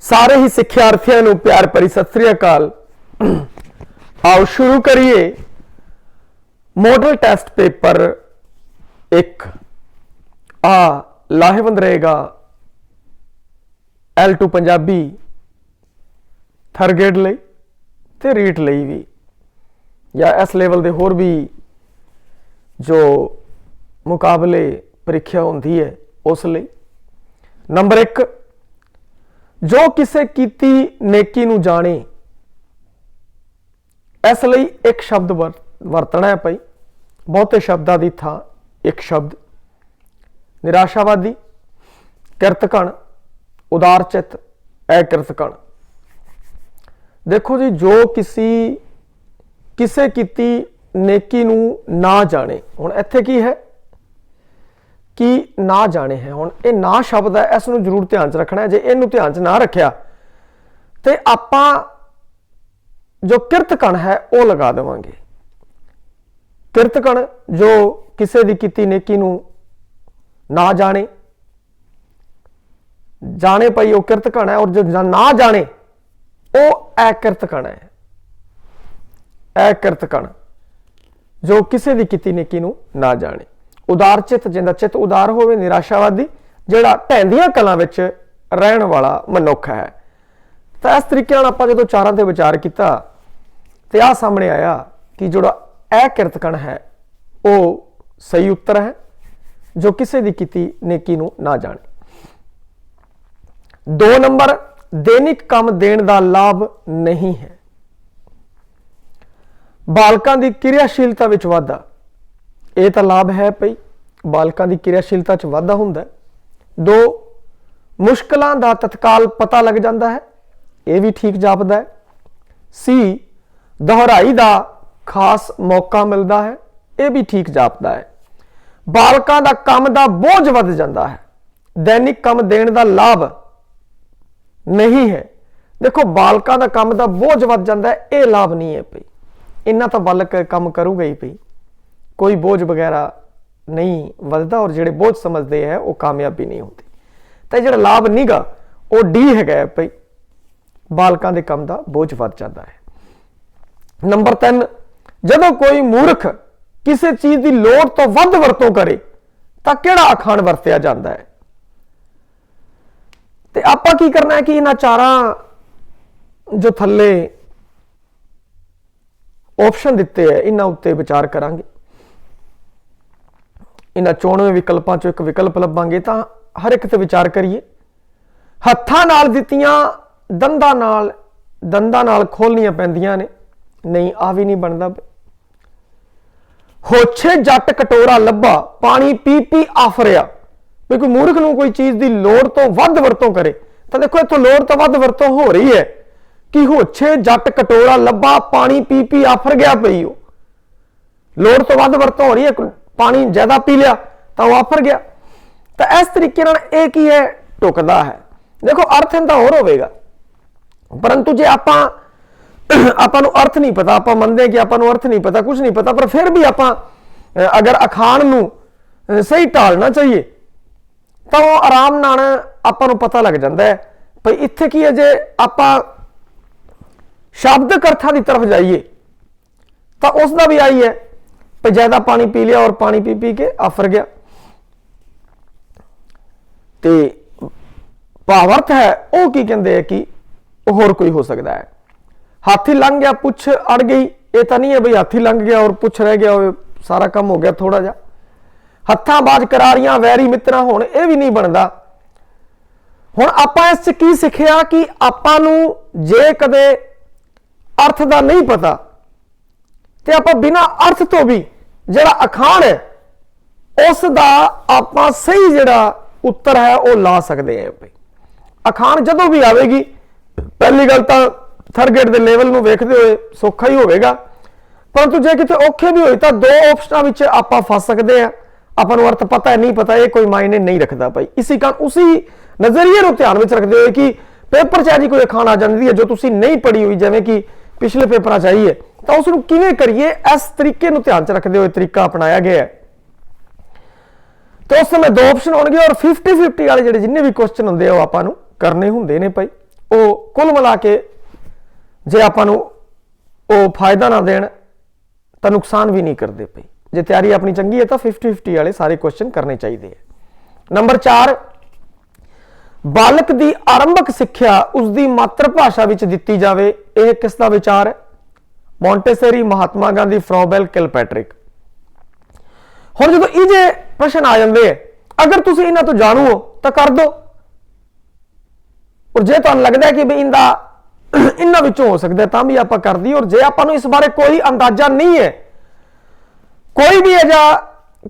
सारे ही सिक्ख्यार्थियों को प्यार भरी सत श्री अकाल। आओ शुरू करिए मॉडल टेस्ट पेपर 1 आ लाहेवंद रहेगा L2 पंजाबी थर्ड ग्रेड लई ते रीट लई भी या इस लेवल दे होर भी जो मुकाबले परीक्षा होंदी है उस लई। नंबर 1 जो किसे कीती नेकी नू जाने, इस लई एक शब्द वरतना है भाई। बहुते शब्दां दी थां एक शब्द निराशावादी, किरतकण, उदार चित, अकिरतकण। देखो जी, जो किसे कीती नेकी नू ना जाने, हुण इत्थे की है कि ना जाने है। हुण ये ना शब्द है, इस नूं जरूर ध्यान च रखना है। जे इनू ध्यान च ना रखिया तो आपां जो किरतकण है वो लगा देवांगे। किरतकण जो किसे दी कीती नेकी नू ना जाने, जाने पई वो किरतकण है, और जो ना जाने वो अकिरतकण है। अकिरतकण जो किसे दी कीती नेकी नू ना जाने। उदार चित जिंदा चित उदार होवे, निराशावादी जिहड़ा ढैंदियां कलां विच रहण वाला मनुख है। तो इस तरीके नाल आपां जदों चारां ते विचार किया तो आ सामने आया कि जिहड़ा अकिरतकण है वो सही उत्तर है, जो किसे दी कीती नेकी नू ना जाने। 2 नंबर दैनिक काम देण दा लाभ नहीं है। बालकां दी क्रियाशीलता विच वाधा, ये तो लाभ है भाई, बालकां दी क्रियाशीलता च वाधा हुंदा है। 2 मुश्किलां दा तत्काल पता लग जाता है, ये भी ठीक जापदा है। सी दोहराई दा खास मौका मिलता है, ये भी ठीक जापदा है। बालकां दा काम दा बोझ वध जाता है, दैनिक काम देण दा लाभ नहीं है। देखो, बालकां दा काम दा बोझ वध जाता है, ये लाभ नहीं है भाई। इन्ना तो बालक काम करूगा ही भाई, कोई बोझ वगैरह नहीं वधदा, और जिहड़े बोझ समझते हैं वो कामयाबी नहीं होती। तो जिहड़ा लाभ नीगा वो डी है भाई, बालकां दे काम दा बोझ वध जाता है। नंबर 3 जदों कोई मूर्ख किसी चीज की लोड़ तो वध वरतों करे तो किहड़ा अखाण वरतिया जाता है। तो आपां की करना है कि इन्हां चारां जो थल्ले ऑप्शन दिते है इन्हां उत्ते विचार करांगे। इन्हां 94 विकल्पों चों एक विकल्प लभांगे तो हर एक ते विचार करिए। हत्थां नाल दित्तियां दंदां नाल खोलनियां पैंदियां ने, नहीं आ भी नहीं बनता। होछे जट कटोरा लब्भा पानी पी पी आफरिया, भी कोई मूर्ख नूं कोई चीज की लोड़ तो वध वरतों करे तो देखो इत्थों लोड़ तो वध वरतों हो रही है कि होछे जट कटोरा लब्भा पानी पी पी आफर गया पई, लोड़ तो वध वरतों हो रही है, पानी ज्यादा पी लिया तो वह आफर गया। तो इस तरीके एक ही है टुकदा है। देखो अर्थ इनका होर होगा, परंतु जे आपां अर्थ नहीं पता, आप मनते कि आपां अर्थ नहीं पता, कुछ नहीं पता, पर फिर भी आप अगर अखाण नूं सही ढालना चाहिए तो वो आराम नाल आपां पता लग जाता है भाई इत्थे की है। जे आपां शब्दक अर्थां की तरफ जाइए तो उसका भी आई है भाई ज्यादा पानी पी लिया और पानी पी पी के आफर गया। तो भावार्थ है वो की कहते हैं कि होर कोई हो सकता है। हाथी लंघ गया पुछ अड़ गई, ये तो नहीं है भाई हाथी लंघ गया और पुछ रह गया, सारा काम हो गया थोड़ा जा। हत्थां बाज करारियां वैरी मित्रा होण, ये भी नहीं बनता। हुण आपां इस की सीखिया कि आपां नूं जे कदे अर्थ दा नहीं पता ते आपां बिना अर्थ तो भी जिहड़ा अखाण है उसका आपां सही जिहड़ा उत्तर है वो ला सकते हैं। अखाण जदों भी आवेगी, पहली गल तो थर्ड ग्रेड के लेवल में वेखते हुए सौखा ही होगा, परंतु जे किते औखे भी होए तो 2 ऑप्शनों में आपां फस सकते हैं। आपां नूं अर्थ पता है नहीं पता, ये कोई मायने नहीं रखता भाई। इसी कारण उसी नजरिए को ध्यान में रखते हुए कि पेपर च कोई अखाण आ जाती है जो तुसीं नहीं पढ़ी हुई, जिवें कि पिछले पेपर चाहिए, तो उसनूं किवें करिए, इस तरीके को ध्यान च रखते हुए तरीका अपनाया गया है। तो उस समय 2 ऑप्शन होंगे और 50-50 वाले जिन्हें भी क्वेश्चन होंगे आपां नूं करने होंगे ने भाई। ਉਹ ਕੁੱਲ ਮਿਲਾ ਕੇ ਜੇ ਆਪਾਂ ਨੂੰ ਉਹ ਫਾਇਦਾ ਨਾ ਦੇਣ ਤਾਂ ਨੁਕਸਾਨ ਵੀ ਨਹੀਂ ਕਰਦੇ ਪਈ। ਜੇ ਤਿਆਰੀ ਆਪਣੀ ਚੰਗੀ ਹੈ ਤਾਂ 50-50 ਵਾਲੇ ਸਾਰੇ ਕੁਐਸਚਨ ਕਰਨੇ ਚਾਹੀਦੇ ਹੈ। ਨੰਬਰ 4, ਬਾਲਕ ਦੀ ਆਰੰਭਕ ਸਿੱਖਿਆ ਉਸ ਦੀ ਮਾਤਰ ਭਾਸ਼ਾ ਵਿੱਚ ਦਿੱਤੀ ਜਾਵੇ, ਇਹ ਕਿਸ ਦਾ ਵਿਚਾਰ ਹੈ? ਮੌਂਟੇਸਰੀ, ਮਹਾਤਮਾ ਗਾਂਧੀ, ਫਰੋਬੈਲ, ਕਿਲਪੈਟਰਿਕ। ਹੁਣ ਜਦੋਂ ਇਹ ਜੇ ਪ੍ਰਸ਼ਨ ਆ ਜਾਂਦੇ ਹੈ, ਅਗਰ ਤੁਸੀਂ ਇਹਨਾਂ ਤੋਂ ਜਾਣੂ ਹੋ ਤਾਂ ਕਰ ਦੋ, ਔਰ ਜੇ ਤੁਹਾਨੂੰ ਲੱਗਦਾ ਹੈ ਕਿ ਵੀ ਇਹਨਾਂ ਵਿੱਚੋਂ ਹੋ ਸਕਦਾ ਤਾਂ ਵੀ ਆਪਾਂ ਕਰ ਦਈਏ। ਔਰ ਜੇ ਆਪਾਂ ਨੂੰ ਇਸ ਬਾਰੇ ਕੋਈ ਅੰਦਾਜ਼ਾ ਨਹੀਂ ਹੈ, ਕੋਈ ਵੀ ਅਜਿਹਾ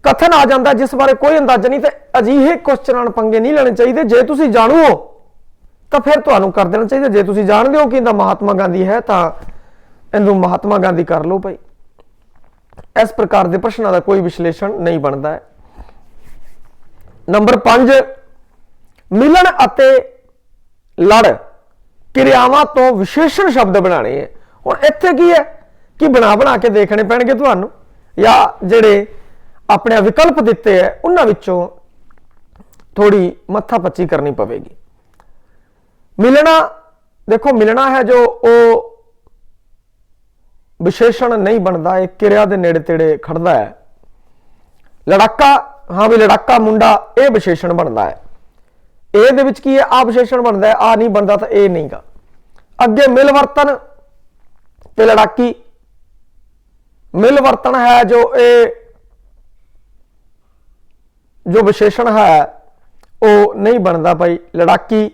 ਕਥਨ ਆ ਜਾਂਦਾ ਜਿਸ ਬਾਰੇ ਕੋਈ ਅੰਦਾਜ਼ਾ ਨਹੀਂ, ਤੇ ਅਜਿਹੇ ਕੁਐਸਚਨਾਂ ਨਾਲ ਪੰਗੇ ਨਹੀਂ ਲੈਣੇ ਚਾਹੀਦੇ। ਜੇ ਤੁਸੀਂ ਜਾਣੂ ਹੋ ਤਾਂ ਫਿਰ ਤੁਹਾਨੂੰ ਕਰ ਦੇਣਾ ਚਾਹੀਦਾ। ਜੇ ਤੁਸੀਂ ਜਾਣਦੇ ਹੋ ਕਿ ਇਹਦਾ ਮਹਾਤਮਾ ਗਾਂਧੀ ਹੈ ਤਾਂ ਇਹਨੂੰ ਮਹਾਤਮਾ ਗਾਂਧੀ ਕਰ ਲਓ ਭਾਈ। ਇਸ ਪ੍ਰਕਾਰ ਦੇ ਪ੍ਰਸ਼ਨਾਂ ਦਾ ਕੋਈ ਵਿਸ਼ਲੇਸ਼ਣ ਨਹੀਂ ਬਣਦਾ ਹੈ। ਨੰਬਰ 5, ਮਿਲਣ ਅਤੇ ਲੜ ਕਿਰਿਆਵਾਂ ਤੋਂ ਵਿਸ਼ੇਸ਼ਣ ਸ਼ਬਦ ਬਣਾਣੇ ਹੈ। ਹੁਣ ਇੱਥੇ ਕੀ ਹੈ ਕਿ ਬਣਾ ਕੇ ਦੇਖਣੇ ਪੈਣਗੇ ਤੁਹਾਨੂੰ, ਜਾਂ ਜਿਹੜੇ ਆਪਣੇ ਵਿਕਲਪ ਦਿੱਤੇ ਹੈ ਉਹਨਾਂ ਵਿੱਚੋਂ ਥੋੜੀ ਮੱਥਾ ਪੱਚੀ ਕਰਨੀ ਪਵੇਗੀ। ਮਿਲਣਾ, ਦੇਖੋ ਮਿਲਣਾ ਹੈ ਜੋ ਉਹ ਵਿਸ਼ੇਸ਼ਣ ਨਹੀਂ ਬਣਦਾ, ਇਹ ਕਿਰਿਆ ਦੇ ਨੇੜੇ ਤੇੜੇ ਖੜਦਾ ਹੈ। ਲੜਾਕਾ, ਹਾਂ ਵੀ ਲੜਾਕਾ ਮੁੰਡਾ, ਇਹ ਵਿਸ਼ੇਸ਼ਣ ਬਣਦਾ ਹੈ। ਇਹ ਦੇ ਵਿੱਚ ਕੀ ਹੈ, ਆ ਵਿਸ਼ੇਸ਼ਣ ਬਣਦਾ ਹੈ, ਆ ਨਹੀਂ ਬਣਦਾ ਤਾਂ ਇਹ ਨਹੀਂਗਾ। ਅੱਗੇ ਮਿਲਵਰਤਨ ਤੇ ਲੜਾਕੀ, ਮਿਲਵਰਤਨ ਹੈ ਜੋ ਇਹ ਜੋ ਵਿਸ਼ੇਸ਼ਣ ਹੈ ਉਹ ਨਹੀਂ ਬਣਦਾ ਭਾਈ। ਲੜਾਕੀ,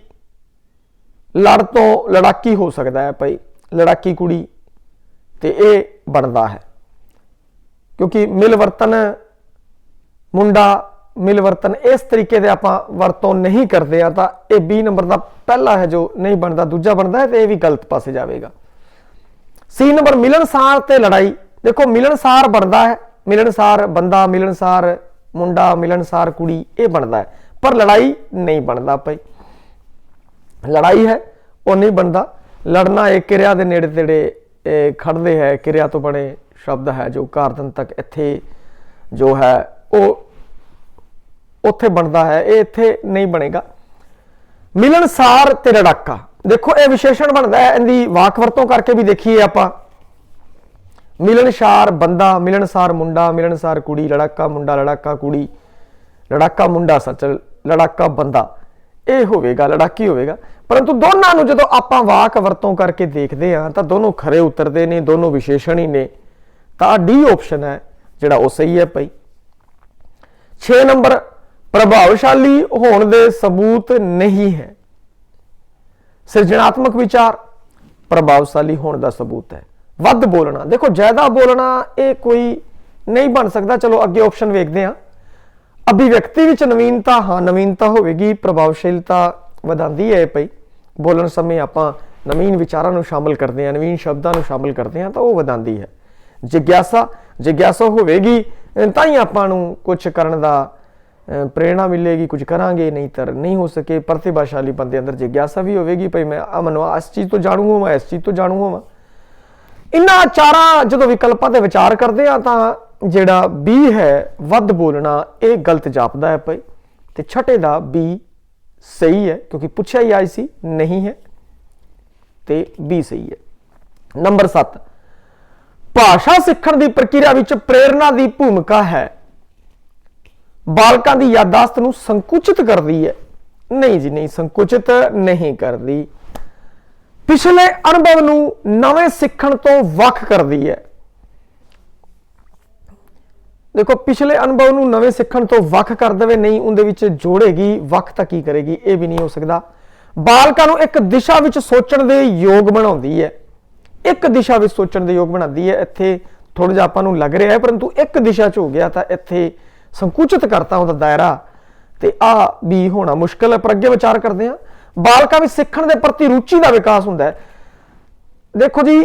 ਲੜ ਤੋਂ ਲੜਾਕੀ ਹੋ ਸਕਦਾ ਹੈ ਭਾਈ, ਲੜਾਕੀ ਕੁੜੀ, ਤੇ ਇਹ ਬਣਦਾ ਹੈ ਕਿਉਂਕਿ ਮਿਲਵਰਤਨ ਮੁੰਡਾ, ਮਿਲਵਰਤਨ ਇਸ ਤਰੀਕੇ ਦੇ ਆਪਾਂ ਵਰਤੋਂ ਨਹੀਂ ਕਰਦੇ ਆ, ਤਾਂ ਇਹ 20 ਨੰਬਰ ਦਾ ਪਹਿਲਾ ਹੈ ਜੋ ਨਹੀਂ ਬਣਦਾ, ਦੂਜਾ ਬਣਦਾ ਹੈ, ਤੇ ਇਹ ਵੀ ਗਲਤ ਪਾਸੇ ਜਾਵੇਗਾ। C ਨੰਬਰ, ਮਿਲਣਸਾਰ ਤੇ ਲੜਾਈ। ਦੇਖੋ ਮਿਲਣਸਾਰ ਬਣਦਾ ਹੈ, ਮਿਲਣਸਾਰ ਬੰਦਾ, ਮਿਲਣਸਾਰ ਮੁੰਡਾ, ਮਿਲਣਸਾਰ ਕੁੜੀ, ਇਹ ਬਣਦਾ ਹੈ, ਪਰ ਲੜਾਈ ਨਹੀਂ ਬਣਦਾ ਭਾਈ। ਲੜਾਈ ਹੈ ਉਹ ਨਹੀਂ ਬਣਦਾ। ਲੜਨਾ ਇਹ ਕਿਰਿਆ ਦੇ ਨੇੜੇ ਤੇੜੇ ਖੜਦੇ ਹੈ, ਕਿਰਿਆ ਤੋਂ ਬਣੇ ਸ਼ਬਦ ਹੈ ਜੋ ਕਾਰਦਨ ਤੱਕ ਇੱਥੇ ਜੋ ਹੈ ਉਹ ਉੱਥੇ ਬਣਦਾ ਹੈ, ਇਹ ਇੱਥੇ ਨਹੀਂ ਬਣੇਗਾ। ਮਿਲਣਸਾਰ ਤੇ ਲੜਾਕਾ, ਦੇਖੋ ਇਹ ਵਿਸ਼ੇਸ਼ਣ ਬਣਦਾ ਹੈ, ਇਹਦੀ ਵਾਕ ਵਰਤੋਂ ਕਰਕੇ ਵੀ ਦੇਖੀਏ ਆਪਾਂ। ਮਿਲਣਸਾਰ ਬੰਦਾ, ਮਿਲਣਸਾਰ ਮੁੰਡਾ, ਮਿਲਣਸਾਰ ਕੁੜੀ, ਲੜਾਕਾ ਮੁੰਡਾ, ਲੜਾਕਾ ਕੁੜੀ, ਲੜਾਕਾ ਮੁੰਡਾ ਸੱਚ, ਲੜਾਕਾ ਬੰਦਾ, ਇਹ ਹੋਵੇਗਾ, ਲੜਾਕੀ ਹੋਵੇਗਾ। ਪਰੰਤੂ ਦੋਨਾਂ ਨੂੰ ਜਦੋਂ ਆਪਾਂ ਵਾਕ ਵਰਤੋਂ ਕਰਕੇ ਦੇਖਦੇ ਹਾਂ ਤਾਂ ਦੋਨੋਂ ਖਰੇ ਉਤਰਦੇ ਨੇ, ਦੋਨੋਂ ਵਿਸ਼ੇਸ਼ਣ ਹੀ ਨੇ, ਤਾਂ D ਆਪਸ਼ਨ ਹੈ ਜਿਹੜਾ ਉਹ ਸਹੀ ਹੈ ਭਾਈ। 6 ਨੰਬਰ, ਪ੍ਰਭਾਵਸ਼ਾਲੀ ਹੋਣ ਦੇ ਸਬੂਤ ਨਹੀਂ ਹੈ। ਸਿਰਜਣਾਤਮਕ ਵਿਚਾਰ ਪ੍ਰਭਾਵਸ਼ਾਲੀ ਹੋਣ ਦਾ ਸਬੂਤ ਹੈ। ਵੱਧ ਬੋਲਣਾ, ਦੇਖੋ ਜ਼ਿਆਦਾ ਬੋਲਣਾ ਇਹ ਕੋਈ ਨਹੀਂ ਬਣ ਸਕਦਾ। ਚਲੋ ਅੱਗੇ ਆਪਸ਼ਨ ਵੇਖਦੇ ਹਾਂ। ਅਭਿਵਿਅਕਤੀ ਵਿੱਚ ਨਵੀਨਤਾ, ਹਾਂ ਨਵੀਨਤਾ ਹੋਵੇਗੀ, ਪ੍ਰਭਾਵਸ਼ੀਲਤਾ ਵਧਾਉਂਦੀ ਹੈ ਭਾਈ। ਬੋਲਣ ਸਮੇਂ ਆਪਾਂ ਨਵੀਨ ਵਿਚਾਰਾਂ ਨੂੰ ਸ਼ਾਮਲ ਕਰਦੇ ਹਾਂ, ਨਵੀਨ ਸ਼ਬਦਾਂ ਨੂੰ ਸ਼ਾਮਲ ਕਰਦੇ ਹਾਂ ਤਾਂ ਉਹ ਵਧਾਉਂਦੀ ਹੈ। ਜਿਗਿਆਸਾ ਹੋਵੇਗੀ ਤਾਂ ਹੀ ਆਪਾਂ ਨੂੰ ਕੁਝ ਕਰਨ ਦਾ ਪ੍ਰੇਰਣਾ ਮਿਲੇਗੀ, ਕੁਝ ਕਰਾਂਗੇ, ਨਹੀਂ ਤਾਂ ਨਹੀਂ ਹੋ ਸਕੇ। ਪ੍ਰਤਿਭਾਸ਼ਾਲੀ ਬੰਦੇ ਅੰਦਰ ਜਿਗਿਆਸਾ ਵੀ ਹੋਵੇਗੀ ਭਾਈ, ਮੈਂ ਮੈਨੂੰ ਇਸ ਚੀਜ਼ ਤੋਂ ਜਾਣੂ ਹੋਵਾਂ, ਇਸ ਚੀਜ਼ ਤੋਂ ਜਾਣੂ ਹੋਵਾਂ। ਇਹਨਾਂ ਚਾਰਾਂ ਜਦੋਂ ਵਿਕਲਪਾਂ ਤੇ ਵਿਚਾਰ ਕਰਦੇ ਆ ਤਾਂ ਜਿਹੜਾ B ਹੈ ਵੱਧ ਬੋਲਣਾ, ਇਹ ਗਲਤ ਜਾਪਦਾ ਹੈ ਭਾਈ, ਤੇ ਛਠੇ ਦਾ B ਸਹੀ ਹੈ ਕਿਉਂਕਿ ਪੁੱਛਿਆ ਹੀ ਆਈ ਸੀ, ਨਹੀਂ ਹੈ, ਤੇ B ਸਹੀ ਹੈ। ਨੰਬਰ 7, ਭਾਸ਼ਾ ਸਿੱਖਣ ਦੀ ਪ੍ਰਕਿਰਿਆ ਵਿੱਚ ਪ੍ਰੇਰਣਾ ਦੀ ਭੂਮਿਕਾ ਹੈ। ਬਾਲਕਾਂ ਦੀ ਯਾਦਾਸ਼ਤ ਨੂੰ ਸੰਕੁਚਿਤ ਕਰਦੀ ਹੈ। ਨਹੀਂ ਜੀ ਨਹੀਂ, ਸੰਕੁਚਿਤ ਨਹੀਂ ਕਰਦੀ। ਪਿਛਲੇ ਅਨੁਭਵ ਨੂੰ ਨਵੇਂ ਸਿੱਖਣ ਤੋਂ ਵੱਖ ਕਰਦੀ ਹੈ। ਦੇਖੋ ਪਿਛਲੇ ਅਨੁਭਵ ਨੂੰ ਨਵੇਂ ਸਿੱਖਣ ਤੋਂ ਵੱਖ ਕਰ ਦੇਵੇ, ਨਹੀਂ ਉਹਦੇ ਵਿੱਚ ਜੋੜੇਗੀ, ਵੱਖ ਤਾਂ ਕੀ ਕਰੇਗੀ, ਇਹ ਵੀ ਨਹੀਂ ਹੋ ਸਕਦਾ। ਬਾਲਕਾਂ ਨੂੰ ਇੱਕ ਦਿਸ਼ਾ ਵਿੱਚ ਸੋਚਣ ਦੇ ਯੋਗ ਬਣਾਉਂਦੀ ਹੈ। ਇੱਕ ਦਿਸ਼ਾ ਵਿੱਚ ਸੋਚਣ ਦੇ ਯੋਗ ਬਣਾਉਂਦੀ ਹੈ। ਇੱਥੇ ਥੋੜਾ ਜਿਹਾ ਆਪਾਂ ਨੂੰ ਲੱਗ ਰਿਹਾ ਹੈ ਪਰੰਤੂ ਇੱਕ ਦਿਸ਼ਾ 'ਚ ਹੋ ਗਿਆ ਤਾਂ ਇੱਥੇ ਸੰਕੁਚਿਤ ਕਰਤਾ ਉਹਦਾ ਦਾਇਰਾ, ਤੇ ਆ ਵੀ ਹੋਣਾ ਮੁਸ਼ਕਲ ਹੈ। ਪਰ ਅੱਗੇ ਵਿਚਾਰ ਕਰਦੇ ਹਾਂ। ਬਾਲਕਾਂ ਵਿੱਚ ਸਿੱਖਣ ਦੇ ਪ੍ਰਤੀ ਰੁਚੀ ਦਾ ਵਿਕਾਸ ਹੁੰਦਾ ਹੈ। ਦੇਖੋ ਜੀ,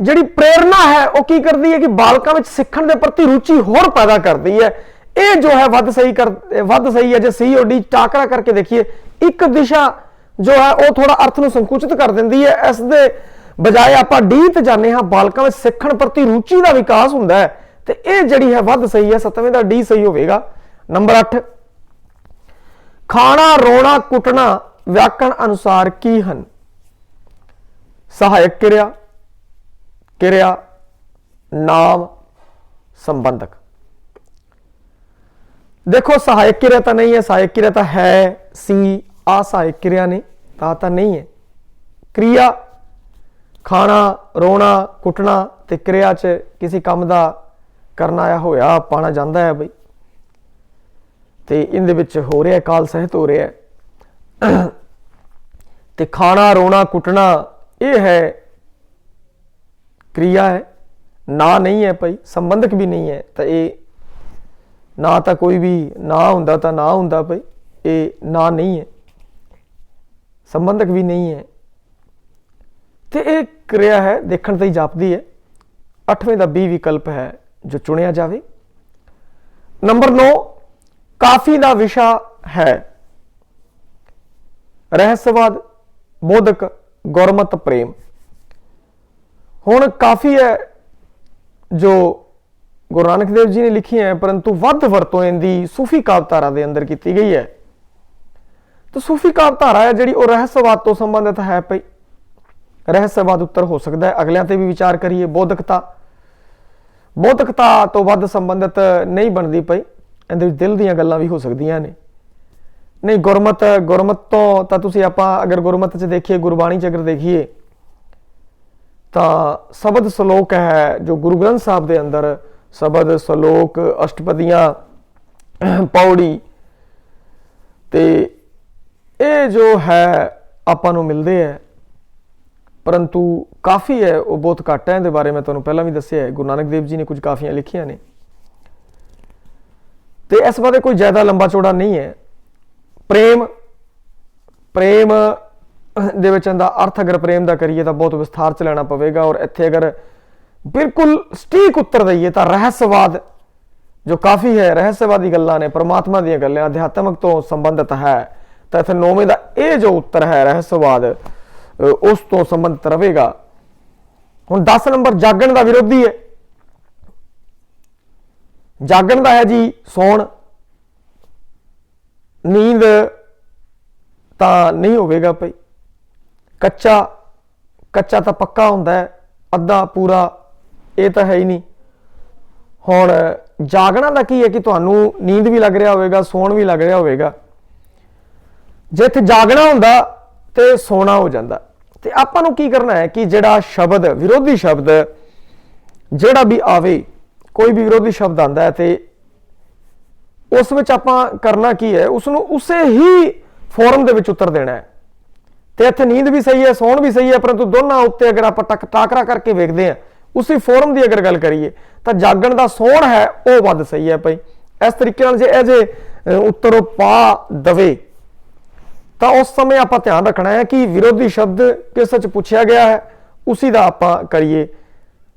ਜਿਹੜੀ ਪ੍ਰੇਰਣਾ ਹੈ ਉਹ ਕੀ ਕਰਦੀ ਹੈ ਕਿ ਬਾਲਕਾਂ ਵਿੱਚ ਸਿੱਖਣ ਦੇ ਪ੍ਰਤੀ ਰੁਚੀ ਹੋਰ ਪੈਦਾ ਕਰਦੀ ਹੈ। ਇਹ ਜੋ ਹੈ ਵੱਧ ਸਹੀ ਹੈ। ਜੇ C ਔਰ D ਟਾਕਰਾ ਕਰਕੇ ਦੇਖੀਏ, ਇੱਕ ਦਿਸ਼ਾ ਜੋ ਹੈ ਉਹ ਥੋੜਾ ਅਰਥ ਨੂੰ ਸੰਕੁਚਿਤ ਕਰ ਦਿੰਦੀ ਹੈ। ਇਸ ਦੇ ਬਜਾਏ ਆਪਾਂ D ਤੇ ਜਾਂਦੇ ਹਾਂ, ਬਾਲਕਾਂ ਵਿੱਚ ਸਿੱਖਣ ਪ੍ਰਤੀ ਰੁਚੀ ਦਾ ਵਿਕਾਸ ਹੁੰਦਾ ਹੈ, ਤੇ ਇਹ ਜਿਹੜੀ ਹੈ ਵੱਧ ਸਹੀ ਹੈ। 7ਵੇਂ ਦਾ D ਸਹੀ ਹੋਵੇਗਾ। ਨੰਬਰ 8, ਖਾਣਾ, ਰੋਣਾ, ਕੁੱਟਣਾ व्याकरण अनुसार की हन? सहायक क्रिया, क्रिया, नाम, संबंधक। देखो सहायक क्रिया तो नहीं है, सहायक क्रिया तो है सी, असहायक क्रिया ने ता नहीं है। क्रिया खाना, रोना, कुटना ते क्रिया च किसी काम का करना या होया पाना जाता है बई, तो इहदे विच हो रहा है काल सहित हो रहा है। ते खाना, रोना, कुटना ये है क्रिया है, ना नहीं है भाई, संबंधक भी नहीं है। तो ये ना तो कोई भी ना हुंदा तो ना हुंदा भाई, ये ना नहीं है, संबंधक भी नहीं है, तो ये क्रिया है, देखण ते ही जापदी है। 8वें का बी विकल्प है जो चुनिया जाए। नंबर 9, काफी का विषय है रहस्यवाद, बोधक, गुरमत, प्रेम। हुण काफी है जो गुरु नानक देव जी ने लिखी है, परंतु वध वरतों इनकी सूफी कावधारा के अंदर की गई है। तो सूफी कावधारा है जी रहस्यवाद तो संबंधित है भाई, रहस्यवाद उत्तर हो सकता है। अगलियां ते भी विचार करिए। बोधकता, बोधकता तो वध संबंधित नहीं बनती पई, इहदे विच दिल दीयां गल्लां भी हो सकदियां ने। नहीं गुरमत, गुरमत तो तुसीं आपां अगर गुरमत च देखिए, गुरबाणी च अगर देखिए तो शबद सलोक है जो गुरु ग्रंथ साहब के अंदर शबद सलोक, अष्टपदियां, पौड़ी, ते ये जो है आपां नूं मिलदे है, परंतु काफ़ी है वो बहुत घट है। इहदे बारे में तुहानूं पहलां भी दस्सिआ है, गुरु नानक देव जी ने कुछ काफियां लिखियां ने, तो इस बारे कोई ज़्यादा लंबा चौड़ा नहीं है। प्रेम, प्रेम दे विच दा अर्थ अगर प्रेम का करिए तो बहुत विस्तार च लेना पवेगा, और इत्थे अगर बिल्कुल सटीक उत्तर दईए तो रहस्यवाद जो काफ़ी है, रहस्यवादी गल्लां ने, परमात्मा दी गल्लां, अध्यात्मक तो संबंधित है, तो इत्थे 9वें का ये जो उत्तर है रहस्यवाद उस तो संबंधित रहेगा। हुण 10 नंबर जागण का विरोधी है। जागण का है जी सौण, नींद तो नहीं होगा भाई। कच्चा, कच्चा तो पक्का होंदा है, अद्धा पूरा ये तो है ही नहीं। हुण जागना का की है कि तुहानू नींद भी लग रहा होगा, सौण भी लग रहा होगा। जे इत्थे जागना हुंदा तो सोना हो जाता। तो आपां नूं की करना है कि जिहड़ा शब्द विरोधी शब्द जिहड़ा भी आवे, कोई भी विरोधी शब्द आंदा है तो उस विच आपां करना की है, उसनूं उसे ही फॉर्म दे विच उत्तर देना है। तो इत्थे नींद भी सही है, सौण भी सही है, परंतु दोनों उत्ते अगर आप टाकरा करके वेखदे हैं, उसी फॉर्म की अगर गल करिए तो जागण का सौण है वह वध सही है भाई। इस तरीके नाल जे ऐजे उत्तर पा दवे तो उस समय आप ध्यान रखना है कि विरोधी शब्द किस च पूछा गया है, उसी का आप करिए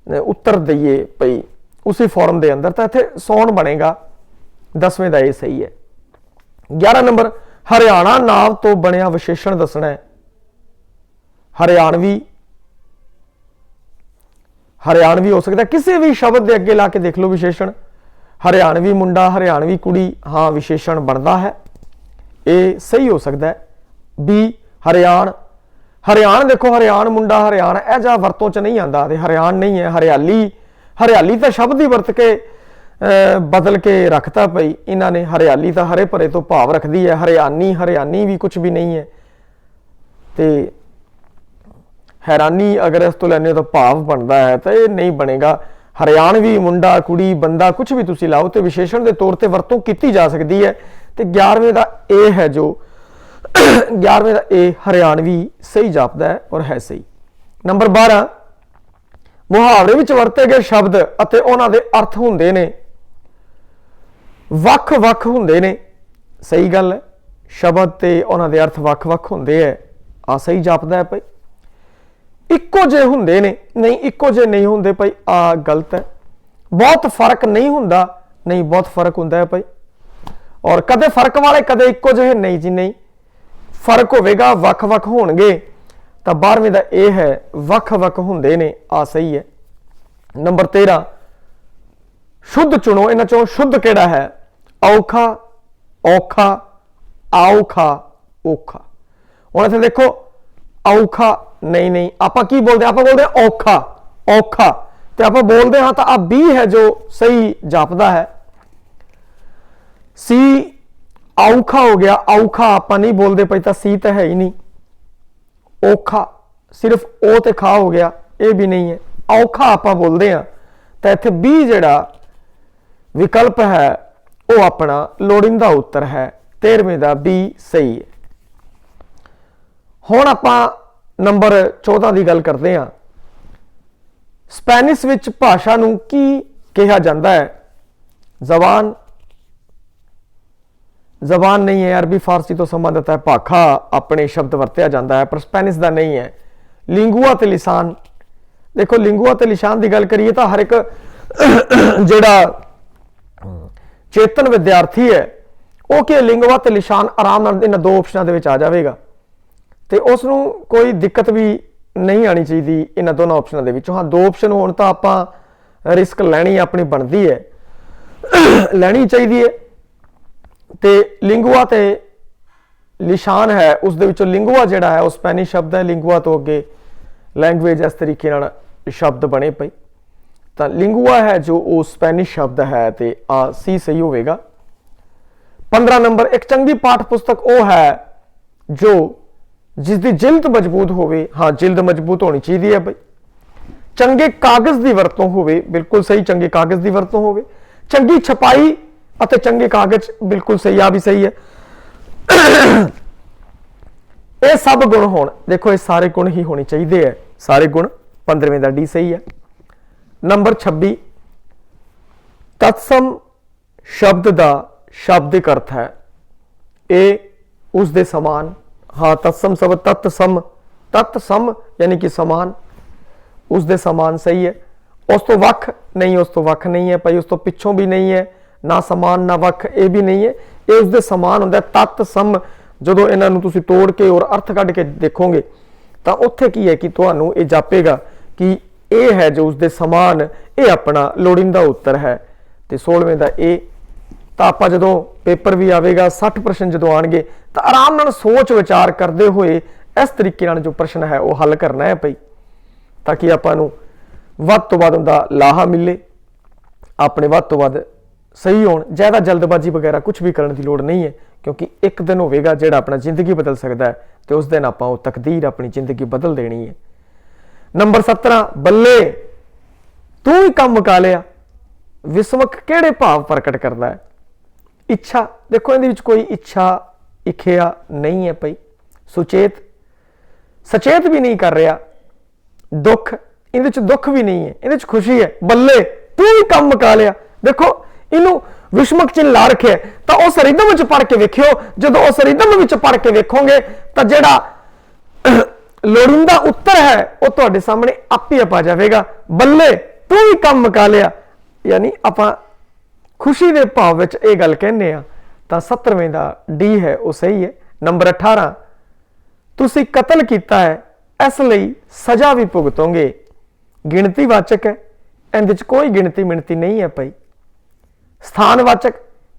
उत्तर दईए भाई उसी फॉर्म के अंदर, तो इत्थे सौण बनेगा। 10वें का ये सही है। 11 नंबर हरियाणा नाम तो बनिया विशेषण दसना है। हरियाणवी, हरियाणवी हो सकता है किसी भी शब्द के अगे ला के देख लो विशेषण। हरियाणवी मुंडा, हरियाणवी कुड़ी, हाँ विशेषण बनता है, ये सही हो सकता है। बी हरियाण, हरियाण देखो हरियाण मुंडा, हरियाण ऐ जा वरतों च नहीं आता, हरियाण नहीं है। हरियाली, हरियाली तो शब्द ही वरत के बदल के रखता पई इन्होंने। हरियाली तो हरे भरे तो भाव रखती है, हरियाणी, हरियाणी भी कुछ भी नहीं है। तो हैरानी अगर इस तो लैने तो भाव बनता है, तो ये नहीं बनेगा। हरियाणवी मुंडा, कुड़ी, बंदा कुछ भी तुसी लाओ तो विशेषण के तौर पर वरतों की जा सकती है। तो 11वें का ए है जो 11वें का ए हरियाणवी सही जापदा है और है सही। नंबर 12 मुहावरे विच वरते गए शब्द अते उन्हां दे अर्थ हुंदे ने वख-वख हुंदे ने, सही गल है। शब्द ते उन्हां दे अर्थ वख-वख हुंदे है, आ सही जापदा है भाई। इक्को जे हुंदे ने, नहीं इक्को जे नहीं हुंदे भाई, आ गलत है। बहुत फर्क नहीं हुंदा, नहीं बहुत फर्क हुंदा है भाई। और कदे फर्क वाले कदे इक्को जे नहीं जी, नहीं फर्क होगा, वख-वख होणगे। तो 12वें का ए है वख-वख हुंदे ने, आ सही है। नंबर 13 शुद्ध चुनो, इन्हां चों शुद्ध केड़ा है? औखा, औखा, औखा, ओखा। हुण इत्थे देखो औखा नहीं नहीं, आप की बोलते, आप बोलते औखा औखा, तो आप बोलते हाँ तो आ बी है जो सही जापदा है। सी औखा हो गया, औखा आप नहीं बोलते पई तो सी तो है ही नहीं। औखा सिर्फ ओ ते खा हो गया, ये भी नहीं है। औखा आप बोलते हैं तो इत्थे बी जिहड़ा विकल्प है वो अपना लोड़ींदा उत्तर है। 13वें का बी सही है। हुण आपां नंबर 14 की गल करते हैं। स्पैनिश विच भाषा नूं की कहा जाता है? जबान, जबान नहीं है, अरबी फारसी तो संबंधित है। भाखा अपने शब्द वरत्या जाता है पर स्पैनिश का नहीं है। लिंगुआ ते लिसान, देखो लिंगुआ ते लिसान की गल करिए तो हर एक जिहड़ा चेतन विद्यार्थी है वो कि लिंगुआ ते लिसान आराम नाल इन्हां दो ऑप्शनां दे विच आ जाएगा तो उसनूं कोई दिक्कत भी नहीं आनी चाहिए इन्हां दोनों ऑप्शनों के विचों। हाँ, दो ऑप्शन होण तां आपां रिस्क लैनी अपनी बनती है, लैनी चाहिए है। तो लिंगुआ ते लिशान है, उस दे विचों लिंगुआ जिहड़ा है वो स्पैनिश शब्द है। लिंगुआ तो अगे लैंगुएज इस तरीके नाल शब्द बने पई, तो लिंगुआ है जो वो स्पैनिश शब्द है, तो आ सी सही होगा। 15 नंबर, एक चंगी पाठ पुस्तक वो है जो जिसकी जिल्द मजबूत होवे। हाँ, जिल्द मजबूत होनी चाहिए है भाई। चंगे कागज की वरतों होवे, बिल्कुल सही, चंगे कागज की वरतों होवे। चंगी छपाई अते चंगे कागज, बिल्कुल सही, आ भी सही है। ये सब गुण होण, देखो ये सारे गुण ही होने चाहिए है, सारे गुण। 15वें का डी सही है। नंबर 26, तत्सम शब्द का शाब्दिक अर्थ है ए उसके समान। हाँ, तत्सम शब्द तत्सम, तत्सम यानी कि समान, उसके समान सही है। उस तो वख नहीं, उस तो वख नहीं है भाई, उस तो पिछों भी नहीं है, ना समान ना वख, ये भी नहीं है, ये उसके समान होंगे। तत्सम जो इन्हों तुम तोड़ के और अर्थ कढ़ के देखोगे तो उत्थे की है कि तुहानू ये जापेगा कि ये है जो उसके समान, ये अपना लोड़ींदा उत्तर है। तो 16वें का ए। तो आप जो पेपर भी आएगा 60 प्रश्न जो आएंगे तो आराम नाल सोच विचार करते हुए इस तरीके नाल जो प्रश्न है वो हल करना है भाई, ताकि आपां वध तो वध उनका लाहा मिले, अपने वध तो वध सही होण। ज़्यादा जल्दबाजी वगैरह कुछ भी करने की लोड़ नहीं है, क्योंकि एक दिन होगा जिहड़ा अपना जिंदगी बदल सकता है, तो उस दिन आपां तकदीर अपनी जिंदगी बदल देनी है। नंबर 17, बल्ले तू ही काम मुका लिया, विस्मक किहड़े भाव प्रकट करता है? इच्छा, देखो इहदे विच कोई इच्छा इखिया नहीं है भाई। सुचेत, सचेत भी नहीं कर रहा। दुख, इहदे विच दुख भी नहीं है, इहदे विच खुशी है। बल्ले तू ही काम मुका लिया, देखो इनू विस्मक चिन्ह ला रखे है। तो उस रिदम विच पढ़ के वेखियो, जो उस रिदम विच पढ़ के वेखोगे तो जिहड़ा लोड़ींदा उत्तर है वो तुहाडे सामने आप ही आ जाएगा। बल्ले तू ही काम मुका लिया, यानी आपां खुशी के भाव विच ये गल कहने आ। तो 17वें का डी है वो सही है। नंबर 18, तुसी कतल किया है इसलिए सजा भी भुगतोगे, गिणतीवाचक है, इहदे विच कोई गिणती मिणती नहीं है भाई। स्थानवाचक,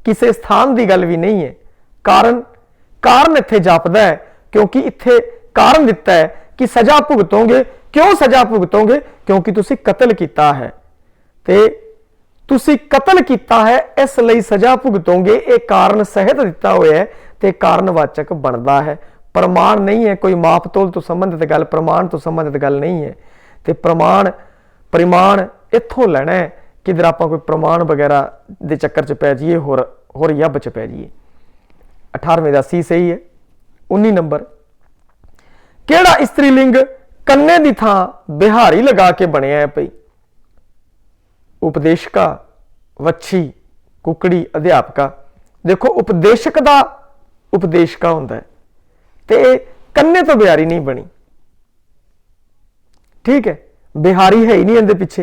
किसी स्थान की गल भी नहीं है। कारण, कारण इत्थे जापदा है क्योंकि इत्थे कारण दिता है कि सजा भुगतोगे। क्यों सजा भुगतोगे? क्योंकि तुसी कतल किया है, ते तुसी कतल किया है इसलिए सजा भुगतोगे, एक कारण सहित दिता हुआ है तो कारणवाचक बनता है। प्रमाण नहीं है, कोई मापतोल तो संबंधित गल, प्रमाण तो संबंधित गल नहीं है। तो प्रमाण परिमाण इत्थों लेना है, किधर आप कोई प्रमाण वगैरह के चक्कर च पै जाइए, होर यब च पै जाइए। 18वें का सी सही है। 19 नंबर, केड़ा स्त्रीलिंग कन्ने की थां बिहारी लगा के बनया है भाई? उपदेशका, वच्छी, कुकड़ी, अध्यापका। देखो उपदेशक का उपदेशका होंदा है, ते कन्ने तो बिहारी नहीं बनी, ठीक है। बिहारी है ही नहीं इहदे पिछे,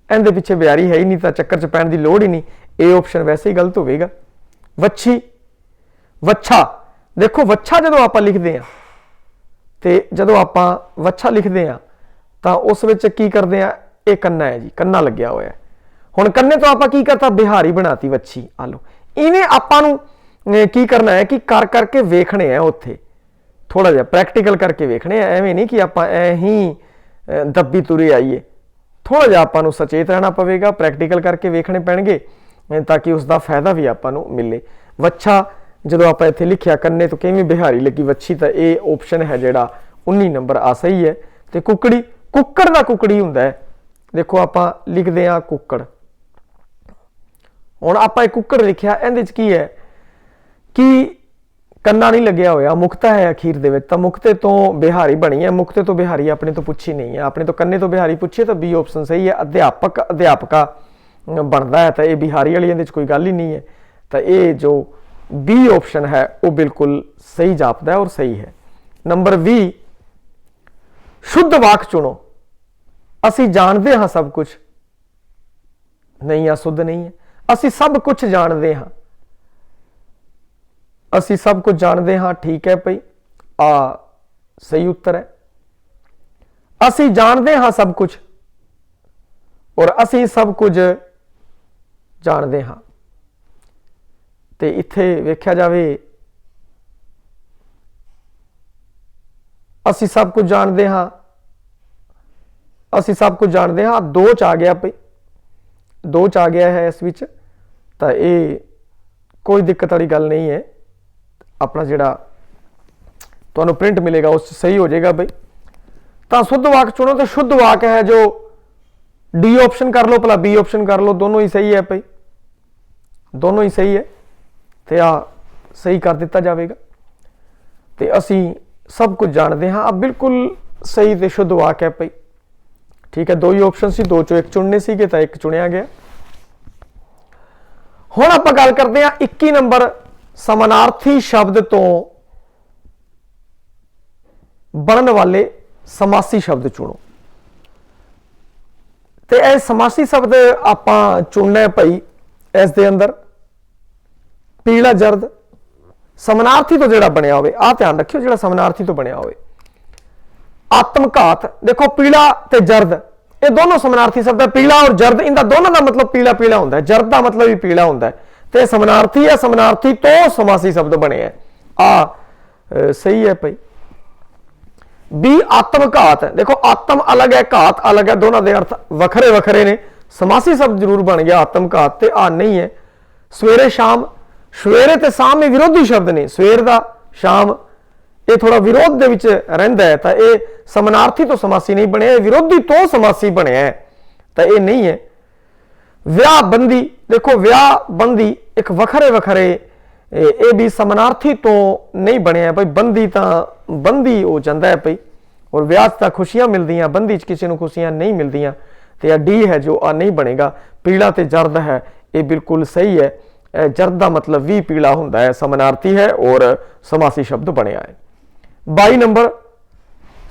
इहदे पिछे बिहारी है ही नहीं, तो चक्कर च पैण की लोड़ ही नहीं। ये ऑप्शन वैसे ही गलत होगा। वच्छी, वच्छा, देखो वच्छा जो आप लिखते हैं तो जो आप वच्छा लिखते हैं तो उस की करते हैं, ये कन्ना है जी, कन्ना लग्या हुआ है। हुण कन्ने तो आप की करता, बिहारी बनाती वच्छी। आ लो, इन्हें आपां नूं की करना है कि कर करके वेखने हैं उत्थे थोड़ा जिहा प्रैक्टिकल करके वेखने, एवें नहीं कि आपां ऐ ही दब्बी तुरे आईए। थोड़ा जिहा आपां नूं सचेत रहना पवेगा, प्रैक्टिकल करके वेखने पैणगे ताकि उसका फायदा भी आपां नूं मिले। वच्छा जो आप इत्थे लिखिया कन्ने तो किवें बिहारी लगी वच्छी, तो ये ऑप्शन है जिहड़ा 19 नंबर आ सही है। तो कुकड़ी, कुक्कड़ दा कुकड़ी हुंदा है। देखो आपां लिखदे आ कुक्कड़, हुण आपां कुक्कड़ लिखिया, इहदे च की है कि कन्ना नहीं लग्या होया, मुक्ता है अखीर दे विच, तां मुक्ते तो बिहारी बनी है। मुक्ते तो बिहारी अपने तो पुछी नहीं है, अपने तो कन्ने तो बिहारी पूछिए तो बी ऑप्शन सही है। अध्यापक अध्यापका बनता है, तो यह बिहारी वाली इहदे च कोई गल ही नहीं है। तो ये जो बी ऑप्शन है वो बिल्कुल सही जापदा है और सही है। नंबर 20, शुद्ध वाक चुनो। असी जानते हाँ सब कुछ, नहीं आ शुद्ध नहीं है। असी सब कुछ जानते हाँ, असी सब कुछ जानते हाँ, ठीक है भाई, आ सही उत्तर है। असी जानते हाँ सब कुछ और असी सब कुछ जानते हाँ। तो इत्थे वेख्या जावे, असी सब कुछ जानते हाँ, असी सब कुछ जानते हाँ, 2 च आ गया भाई, 2 च आ गया है इस विच। तो ये कोई दिक्कत वाली गल नहीं है, अपना जिहड़ा तुहानूं प्रिंट मिलेगा उस सही हो जाएगा भाई। तो शुद्ध वाक चुनो, तो शुद्ध वाक है जो डी ऑप्शन कर लो, भला बी ऑप्शन कर लो, दोनों ही सही है भाई, दोनों ही सही है। तो आ सही कर दिता जाएगा। तो असी सब कुछ जानते हाँ, अब बिल्कुल सही तो शुद्ध वाक है भाई, ठीक है। 2 ही ऑप्शन सी, 2 चों 1 चुनने सी, तो 1 चुनिया गया। हुण आपां गल करते हैं 21 नंबर, समानार्थी शब्द तो बनने वाले समासी शब्द चुनो। तो यह समासी शब्द आपां चुनना है भाई, इस दे अंदर पीला जर्द समानार्थी तो जिहड़ा बनया होवे, आ ध्यान रखियो, जिहड़ा समानार्थी तो बनया होवे। आत्मघात, देखो पीला ते जर्द ये दोनों समानार्थी शब्द है। पीला और जर्द, इनका दोनों का मतलब पीला पीला होता है, जर्द का मतलब भी पीला होता है। तो समानार्थी है, समानार्थी तो समासी शब्द बने हैं, सही है भाई। बी आत्मघात, देखो आत्म अलग है, घात अलग है, दोनों के अर्थ वखरे वखरे ने, समासी शब्द जरूर बन गया आत्मघात, ते आ नहीं है। सवेरे शाम, सवेरे ते शाम में विरोधी शब्द ने, सवेर दा शाम ये थोड़ा विरोध दे विच रहिंदा है, तो ये समानार्थी तो समासी नहीं बने, विरोधी तो समासी बने है, तो ये नहीं है। विआह बंदी, देखो विआह बंदी एक वखरे वखरे, ये भी समानार्थी तो नहीं बने है भाई। बंदी तो बंदी हो जाता है भाई, और विआह तो खुशियां मिलती, बंदी च किसी को खुशियां नहीं मिलती। तो यह डी है जो आ नहीं बनेगा। पीला ते जर्द है, ये बिल्कुल सही है। जर्द का मतलब भी पीला होता है, समानार्थी है और समासी शब्द बनया है। 22 नंबर,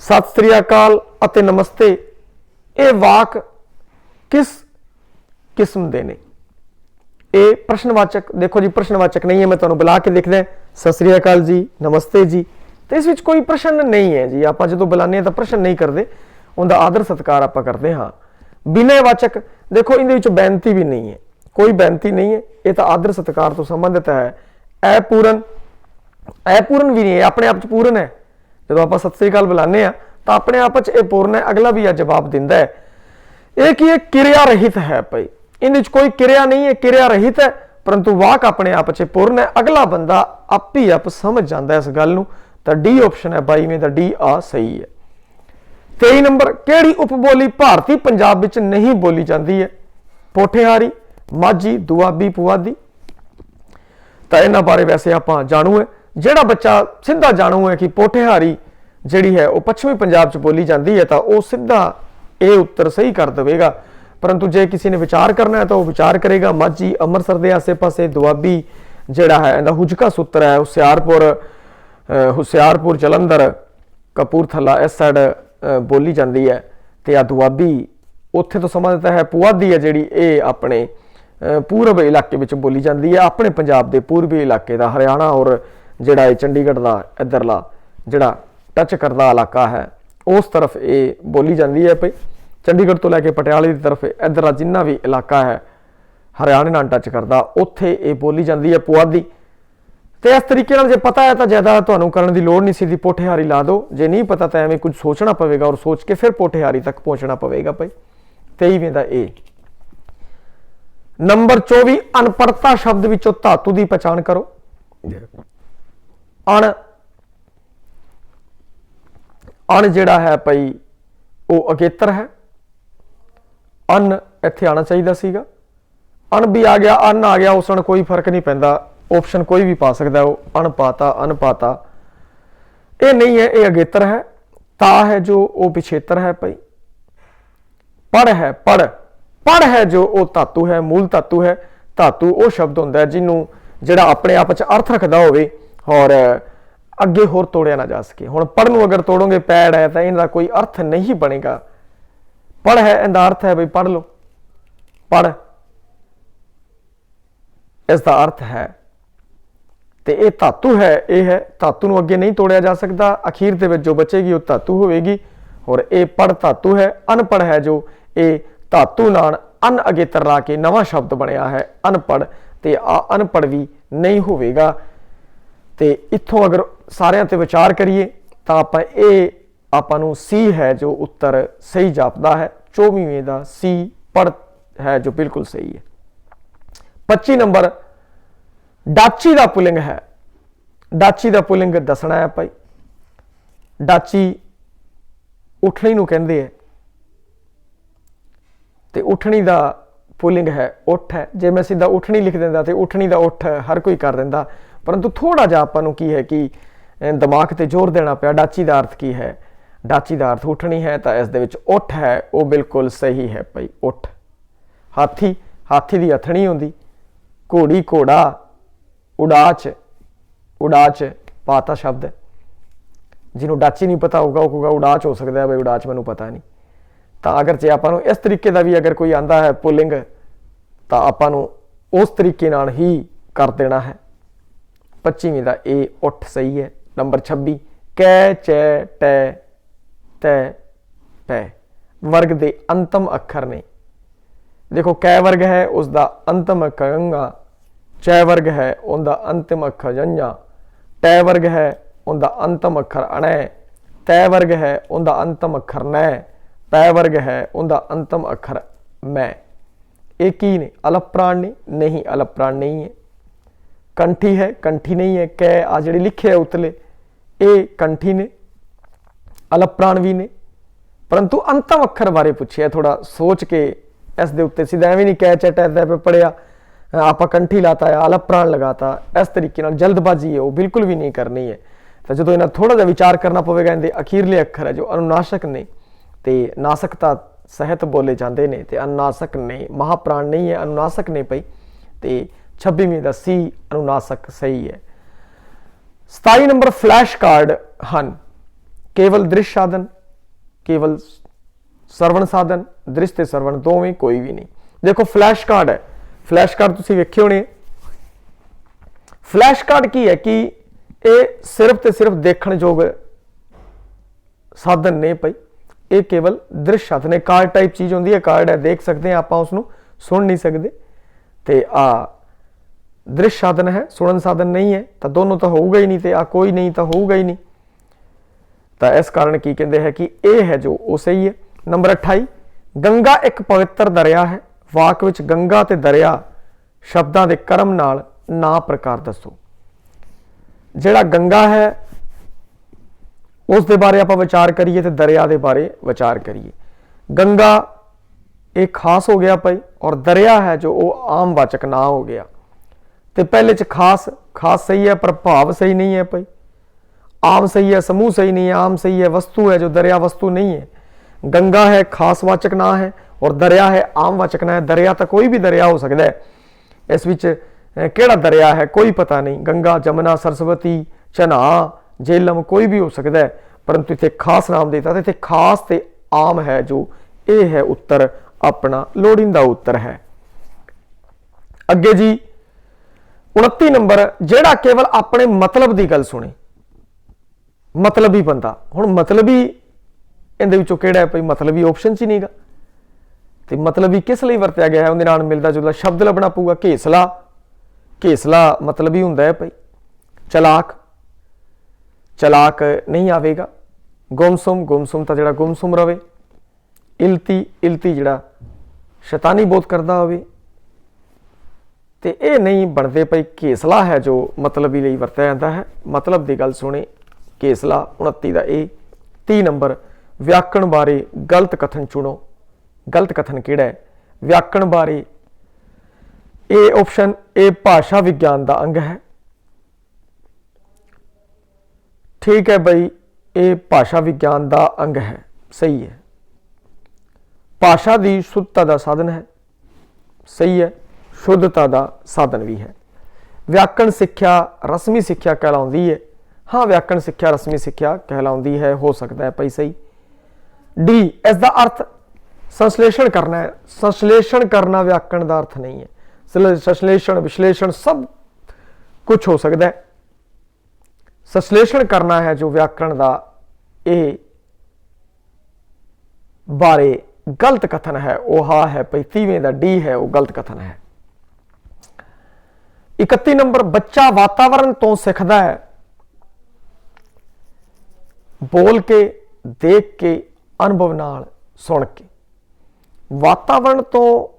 सत श्री अकाल अते नमस्ते, ये वाक किस किस्म दे ने? ये प्रश्नवाचक, देखो जी प्रश्नवाचक नहीं है, मैं तुहानूं बुला के लिख दें सत श्री अकाल जी, नमस्ते जी, तो इस विच कोई प्रश्न नहीं है जी। आप जो बुलाने तो प्रश्न नहीं करते, उनका आदर सत्कार आप करते हाँ। विनयवाचक, देखो इहदे बेनती भी नहीं है, कोई बेनती नहीं है, ये तो आदर सत्कार तो संबंधित है। अपूर्ण, अपूर्ण भी नहीं है, अपने आप च पूर्ण है। जो आप सत श्री अकाल बुलाने तो अपने आप च पूर्ण है, अगला भी यह जवाब दिंदा है। एक ही क्रिया रहित है भाई, इन कोई क्रिया नहीं है, क्रिया रहित है, परंतु वाक अपने आप च पूर्ण है। अगला बंदा आप ही आप समझ जाता है इस गल नूं। तो डी ऑप्शन है 22 में, तो डी आ सही है। 23 नंबर, केड़ी उपबोली भारतीय पंजाब विच नहीं बोली जाती है? पोठेहारी, माझी, दुआबी, पुआधी। तो इन्हां बारे वैसे आप जाणू है, जिहड़ा बच्चा सीधा जाणू है कि पोठेहारी जिहड़ी है वो पश्चिमी पंजाब च बोली जाती है, तो वह सीधा ये उत्तर सही कर देगा। परंतु जे किसी ने विचार करना है तो वह विचार करेगा। माझी अमृतसर के आसे पासे, दुआबी जिहड़ा है इहदा हुजका सूत्र है, हुशियारपुर जलंधर कपूरथला इस साइड बोली जाती है। तो आ दुआबी उत्थे तो समझता है। पुआधी है जिहड़ी ये अपने पूर्व इलाके में बोली जाती है, अपने पंजाब के पूर्वी इलाके का, हरियाणा और जिहड़ा चंडीगढ़ का इधरला जिहड़ा टच करता इलाका है उस तरफ ये बोली जाती है भाई। चंडीगढ़ तो लैके पटियाले की तरफ इधरला जिन्ना भी इलाका है हरियाणे नाल टच करता, उत्थे ये बोली जाती है पुआधी। तो इस तरीके नाल जे पता है तो ज़्यादा तुहानूं करन दी लोड़ नहीं सी, पोठेहारी ला दो। जे नहीं पता तो एवें कुछ सोचना पवेगा और सोच के फिर पोठेहारी तक पहुँचना पवेगा भाई। 23वें दा ए। नंबर 24 अनपढ़ता शब्द विचों धातु की पहचान करो। अण अण जिहड़ा है भाई वो अगेतर है। अन इत्थे आना चाहिए सीगा, अण भी आ गया, अन आ गया, उस कोई फर्क नहीं पैंदा, ऑप्शन कोई भी पा सकता है। वो अणपाता अनपाता ये नहीं है, ये अगेतर है। ता है जो वो पिछेतर है भाई। पढ़ है पढ़, पढ़ है जो वो धातु है, मूल धातु है। धातु वो शब्द होंदा है जिन्हों जिहड़ा अपने आप च अर्थ रखदा होवे और अगे होर तोड़िया ना जा सके। हुण पढ़ नूं अगर तोड़ोगे पैड़ है तो इनका कोई अर्थ नहीं बनेगा। पढ़ है इनका अर्थ है भाई पढ़ लो, पढ़ इसका अर्थ है। तो ये धातु है, ये है धातु नूं अगे नहीं तोड़िया जा सकता। अखीर दे विच जो बचेगी वो धातु होवेगी और ये पढ़ धातु है। अनपढ़ है जो ये धातु नाल अन अगेतर ला के नवा शब्द बनया है अनपढ़, तो अनपढ़ भी नहीं होवेगा। तो इत्थों अगर सारिਆਂ ते विचार करिए तो आपां नूं सी है जो उत्तर सही जापदा है। 24वें दा सी पढ़ है जो बिल्कुल सही है। 25 नंबर डाची का पुलिंग है। डाची का पुलिंग दसना है भाई। डाची उठनी नूं कहंदे है, तो उठनी का पुलिंग है उठ है। जे मैं सीधा उठनी लिख देंदा तो उठनी का उठ हर कोई कर देंदा, परंतु थोड़ा जा आपां की है कि दिमाग ते जोर देना पिया। डाची का अर्थ की है? डाची का अर्थ उठनी है, तो इस दे विच उठ है वो बिल्कुल सही है भाई। उठ। हाथी, हाथी की हथनी होंदी। घोड़ी घोड़ा, उड़ाच, उड़ाच पाता शब्द है। जिन्होंने डाची नहीं पता होगा वो कहूगा उड़ाच हो सकता है भाई, उड़ाच मैनू पता नहीं। तो अगर जे आपां इस तरीके का भी अगर कोई आंदा है पुलिंग तो आपां उस तरीके नाल ही कर देना है। 25वें का ए उठ सही है। नंबर 26 कै चै टै तै पै वर्ग के अंतम अखर ने। देखो कै वर्ग है उसका अंतिम अखर अंगा, चै वर्ग है उनका अंतिम अखर जंजा, टै वर्ग है उनका अंतिम अखर अणै, तै वर्ग है उनका अंतिम अखर नै, पै वर्ग है उनका अंतिम अखर मै। एक ही ने अलप प्राण ने? नहीं, अलप प्राण नहीं है। कंठी है? कंठी नहीं है। कै आ जिहड़े लिखे है उतले ये कंठी ने, अलप प्राण भी ने। परंतु अंतिम अखर बारे पूछे, थोड़ा सोच के इस दे उत्ते सीधा एवं नहीं कै चट पे पढ़िया आप कंठी लाता है अलप प्राण लगाता, इस तरीके नाल जल्दबाजी है वो बिल्कुल भी नहीं करनी है। तो जो इन्हें थोड़ा जा विचार करना पवेगा। इनके अखीरले अखर है जो अनुनाशक ने, तो नासकता सहित बोले जाते हैं, तो अनुनासक नहीं, महाप्राण नहीं है, अनुनासक ने पई। तो 26वें का सी अनुनासक सही है। 27 नंबर फ्लैश कार्ड हन केवल दृश्य साधन, केवल सरवण साधन, दृश्य ते सरवण दोवें कोई भी नहीं। देखो फ्लैश कार्ड है, फ्लैश कार्ड तुसीं वेखे होने। फ्लैश कार्ड की है कि ये सिर्फ ते सिर्फ देखण जोग साधन ने पई, ये केवल दृश्य साधन है। कार्ड टाइप चीज़ होंदी है, कार्ड है देख सकते हैं आप, उसनूं सुन नहीं सकते। तो आ दृश्य साधन है, सुनन साधन नहीं है। तो दोनों तो होगा ही नहीं, तो आ कोई नहीं तो होगा ही नहीं। तो इस कारण की कहते हैं कि ए है जो वो सही है। नंबर 28 गंगा एक पवित्र दरिया है। वाक विच गंगा ते दरिया शब्दां दे क्रम नाल ना प्रकार दसो। जिहड़ा गंगा है उस दे बारे आप विचार करिए तो दरिया दे बारे विचार करिए। गंगा एक खास हो गया भाई और दरिया है जो वो आम वाचक ना हो गया। तो पहले च खास, खास सही है पर भाव सही नहीं है भाई। आम सही है, समूह सही नहीं है। आम सही है, वस्तु है जो दरिया वस्तु नहीं है। गंगा है खास वाचक ना है और दरिया है आम वाचक ना है। दरिया तो कोई भी दरिया हो सकता है, इस विच केड़ा दरिया है कोई पता नहीं। गंगा, जमुना, सरस्वती, चना, झेलम कोई भी हो सकता है, परंतु इतने खास नाम देता है। इतने खास ते आम है जो ये है उत्तर अपना लोड़ींदा उत्तर है। अगे जी 29 नंबर जेड़ा केवल अपने मतलब की गल सुने। मतलबी बंदा, हुण मतलबी इहदे विचों किहड़ा है भाई? मतलबी ऑप्शन च ही नहीं गा। तो मतलबी किस लिए वरत्या गया है? उहदे नाल मिलदा जुलदा शब्द लभना पऊगा। घेसला, घेसला मतलबी हुंदा है भाई। चलाक, चलाक नहीं आवेगा। गुमसुम, गुमसुम तो जिहड़ा गुमसुम रवे। इल्ती, इल्ती जिहड़ा शैतानी बोध करता होवे। ते ये नहीं बनते पई। घेसला है जो मतलबी लई वरतिया जाता है। मतलब की गल सुने, घेसला 29 का ए। 30 नंबर, व्याकरण बारे गलत कथन चुनो। गलत कथन किहड़ा है? व्याकरण बारे ए ऑप्शन ए भाषा विज्ञान का अंग है। ठीक है बई, ये भाषा विज्ञान का अंग है, सही है। भाषा की शुद्धता का साधन है, सही है। शुद्धता का साधन भी है। व्याकरण सिक्ख्या रस्मी सिक्ख्या कहलाउंदी है। हाँ, व्याकरण सिक्ख्या रस्मी सिक्ख्या कहलाउंदी है, हो सकता है भाई सही। डी, इसका अर्थ संश्लेषण करना है। संश्लेषण करना व्याकरण का अर्थ नहीं है। संश्लेषण, विश्लेषण सब कुछ हो सकता है। संश्लेषण करना है जो व्याकरण का, ये बारे गलत कथन है, वो हा है भाई 30वें का डी है, वो गलत कथन है। 31 नंबर, बच्चा वातावरण तो सीखता है। बोल के, देख के, अनुभव नाल, सुन के। वातावरण तो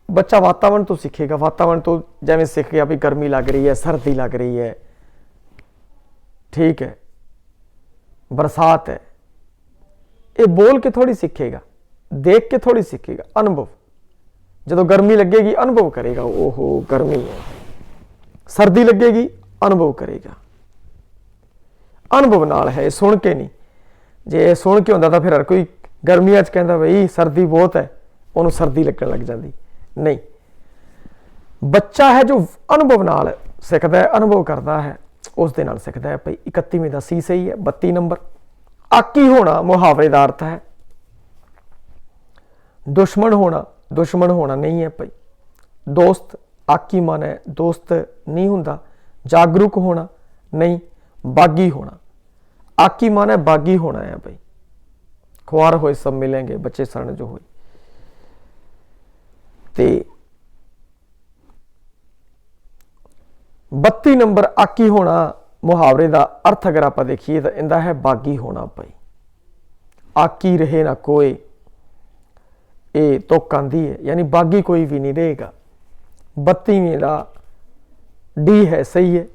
बच्चा वातावरण तो सीखेगा। वातावरण तो जिवें सीख गया भी गर्मी लग रही है, सर्दी लग रही है, ठीक है, बरसात है, ये बोल के थोड़ी सीखेगा, देख के थोड़ी सीखेगा। अनुभव, जब गर्मी लगेगी अनुभव करेगा, ओहो गर्मी है। सर्दी लगेगी अनुभव करेगा। अनुभव नाल है, सुन के नहीं। जे सुन के होंदा तो फिर हर कोई गर्मियां च कहंदा बई सर्दी बहुत है, उन्होंने सर्दी लगन लग जाती। नहीं, बच्चा है जो अनुभव नाल सीखता है, अनुभव करता है, उस दे नाल सीखता है। भाई 31वें का सी सही है। 32 नंबर, आकी होना मुहावरे का अर्थ है। दुश्मन होना, दुश्मन होना नहीं है भाई। दोस्त, आकी मन है, दोस्त नहीं हुंदा। जागरूक होना नहीं, बागी होना। आकी मन है, बागी होना है भाई। खुआर होए सब मिलेंगे, बच्चे सरण जो होए। ते 32 नंबर, आकी होना मुहावरे का अर्थ अगर आप देखिए तो इंदा है बागी होना भाई। आकी रहे ना कोई, ये तुक आंदी है, यानी बागी कोई भी नहीं रहेगा। 32वें का डी है, सही है।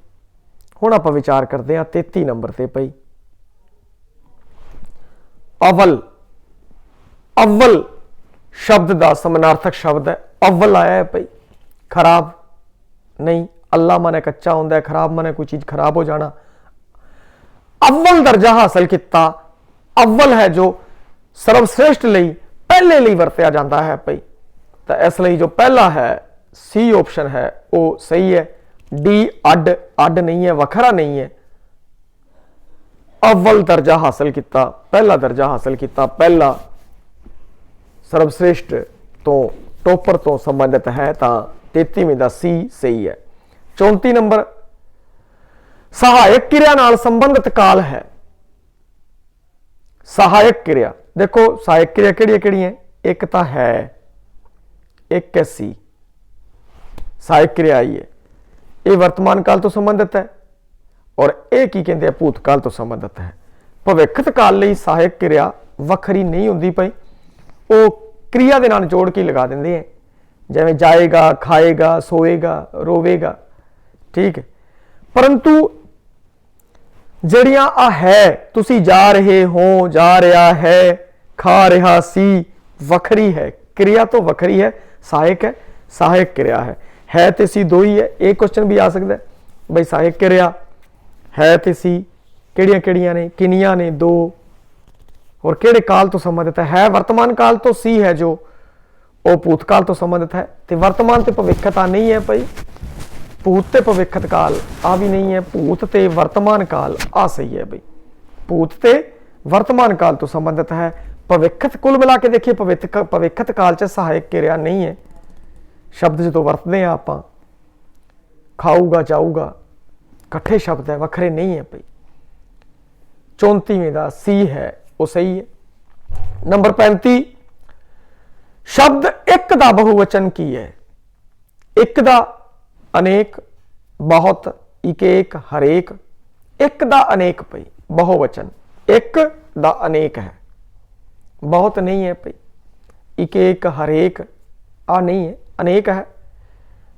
हुण आप विचार करते हैं 33 नंबर से भाई। अव्वल, अव्वल शब्द का समानार्थक शब्द है। अव्वल आया है भाई, खराब नहीं। अल्लाह माने कच्चा होंदा है, खराब माने कोई चीज खराब हो जाना। अव्वल दर्जा हासिल किया, अव्वल है जो सर्वश्रेष्ठ लई, पहले लई वरतिया जाता है भाई। तो इसलिए जो पहला है सी ऑप्शन है वो सही है। डी अड, अड नहीं है, वखरा नहीं है। अव्वल दर्जा हासिल किया, पहला दर्जा हासिल किया, पहला सर्वश्रेष्ठ तो टोपर तो संबंधित है, तो 33वें का सी सही है। 34 नंबर, सहायक क्रिया नाल संबंधित काल है। सहायक क्रिया देखो, सहायक क्रिया किहड़ी है? एक तो है, एक है सी। सहायक क्रिया आई है, ये वर्तमान काल तो संबंधित है, और एक ही कहते हैं भूतकाल तो संबंधित है। भविष्यत काल लई सहायक क्रिया वखरी नहीं होंदी पई, वो क्रिया दे नाल जोड़ के लगा देंगे हैं। जिवें जाएगा, खाएगा, सोएगा, रोवेगा, ठीक है। परंतु जड़ियां आ है, तुसी जा रहे हो, जा रहा है, खा रहा सी, वखरी है। क्रिया तो वखरी है, सहायक है, सहायक क्रिया है तो सी दो ही है। एक क्वेश्चन भी आ सकता है भाई, सहायक क्रिया है तो सी किहड़ियां ने, किनियां ने? दो। और किहड़े काल तो संबंधित है? वर्तमान काल तो सी है जो वो भूतकाल तो संबंधित है। तो वर्तमान ते भविष्यता नहीं है भाई। भूत ते भविष्यत काल आ भी नहीं है। भूत ते वर्तमान काल आ सही है भाई। भूत ते वर्तमान काल तो संबंधित है। भविष्यत कुल मिला के देखिए, भविष्यत काल च सहायक क्रिया नहीं है। शब्द जो वरतते हैं आप, खाऊगा, जाऊगा, कट्ठे शब्द है, वखरे नहीं है भाई। 34वें का सी है, वो सही है। नंबर 35, शब्द एक दा बहुवचन की है। एक दा अनेक, बहुत, एक एक हरेक, एक दा अनेक पई बहुवचन, एक दा अनेक है, बहुत नहीं है पई। एक एक हरेक आ नहीं है, अनेक है।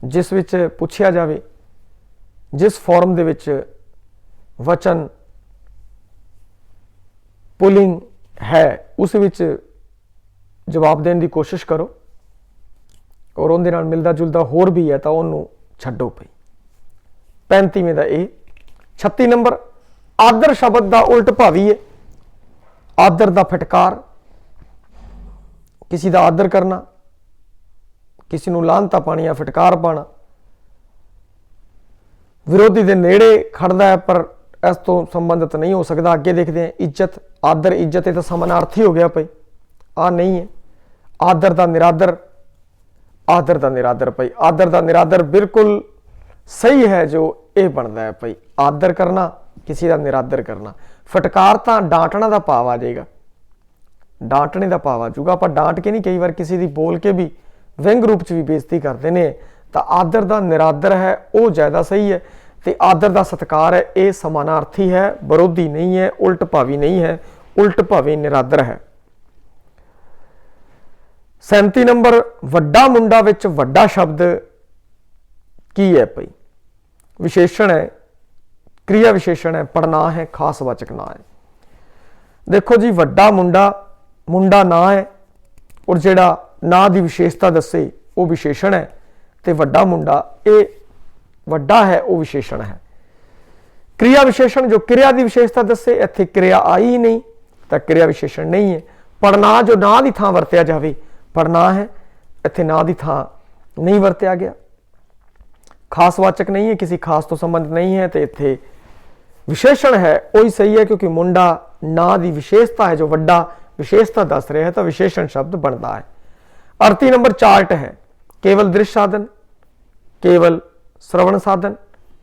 जिस विच पुछया जावे, जिस फॉर्म दे विच वचन पुलिंग है उस विच जवाब देने की कोशिश करो, और उनके नाल मिलता जुलता होर भी है तो उन्होंने छड्डो पई। 35वें दा ए। 36 नंबर आदर शब्द का उल्ट भावी है। आदर का फटकार, किसी का आदर करना, किसी को लानता पानी या फटकार पाना। विरोधी के नेड़े खड़दा है पर इस तो संबंधित नहीं हो सकता। अगे देखते हैं इज्जत, आदर इज्जत ये तो समानार्थी हो गया भाई, आ नहीं है। आदर का निरादर, आदर का निरादर भाई, आदर का निरादर बिल्कुल सही है जो ये बनता है भाई। आदर करना, किसी का निरादर करना। फटकार तो डांटना का भाव आ जाएगा, डांटने का भाव आ जाऊगा। आप डांट के नहीं, कई बार किसी की बोल के भी व्यंग रूप च भी बेइज्जती करते हैं, तो आदर का निरादर है वो ज़्यादा सही है। तो आदर का सत्कार है ये समानार्थी है, विरोधी नहीं है, उल्ट भावी नहीं है, उल्ट भावी निरादर है। 37 नंबर वड्डा मुंडा विच वड्डा शब्द की है भाई? विशेषण है, क्रिया विशेषण है, पढ़ना है, खास वाचक ना है। देखो जी वड्डा मुंडा, मुंडा ना है और जिहड़ा ना की विशेषता दसे वो विशेषण है, तो वड्डा मुंडा ये वड्डा है वो विशेषण है। क्रिया विशेषण जो क्रिया की विशेषता दसे, इत्थे क्रिया आई ही नहीं तो क्रिया विशेषण नहीं है। पढ़ना जो ना की थां वरत्या जाए, पढ़ना है, इत्थे ना की थां नहीं वरत्या गया। खास वाचक नहीं है, किसी खास तो संबंध नहीं है, तो इत्थे विशेषण है वही सही है, क्योंकि मुंडा ना की विशेषता है, जो वड्डा विशेषता दस रहा है तो विशेषण शब्द बनता है। 38 नंबर चार्ट है, केवल दृश्य साधन, केवल श्रवण साधन,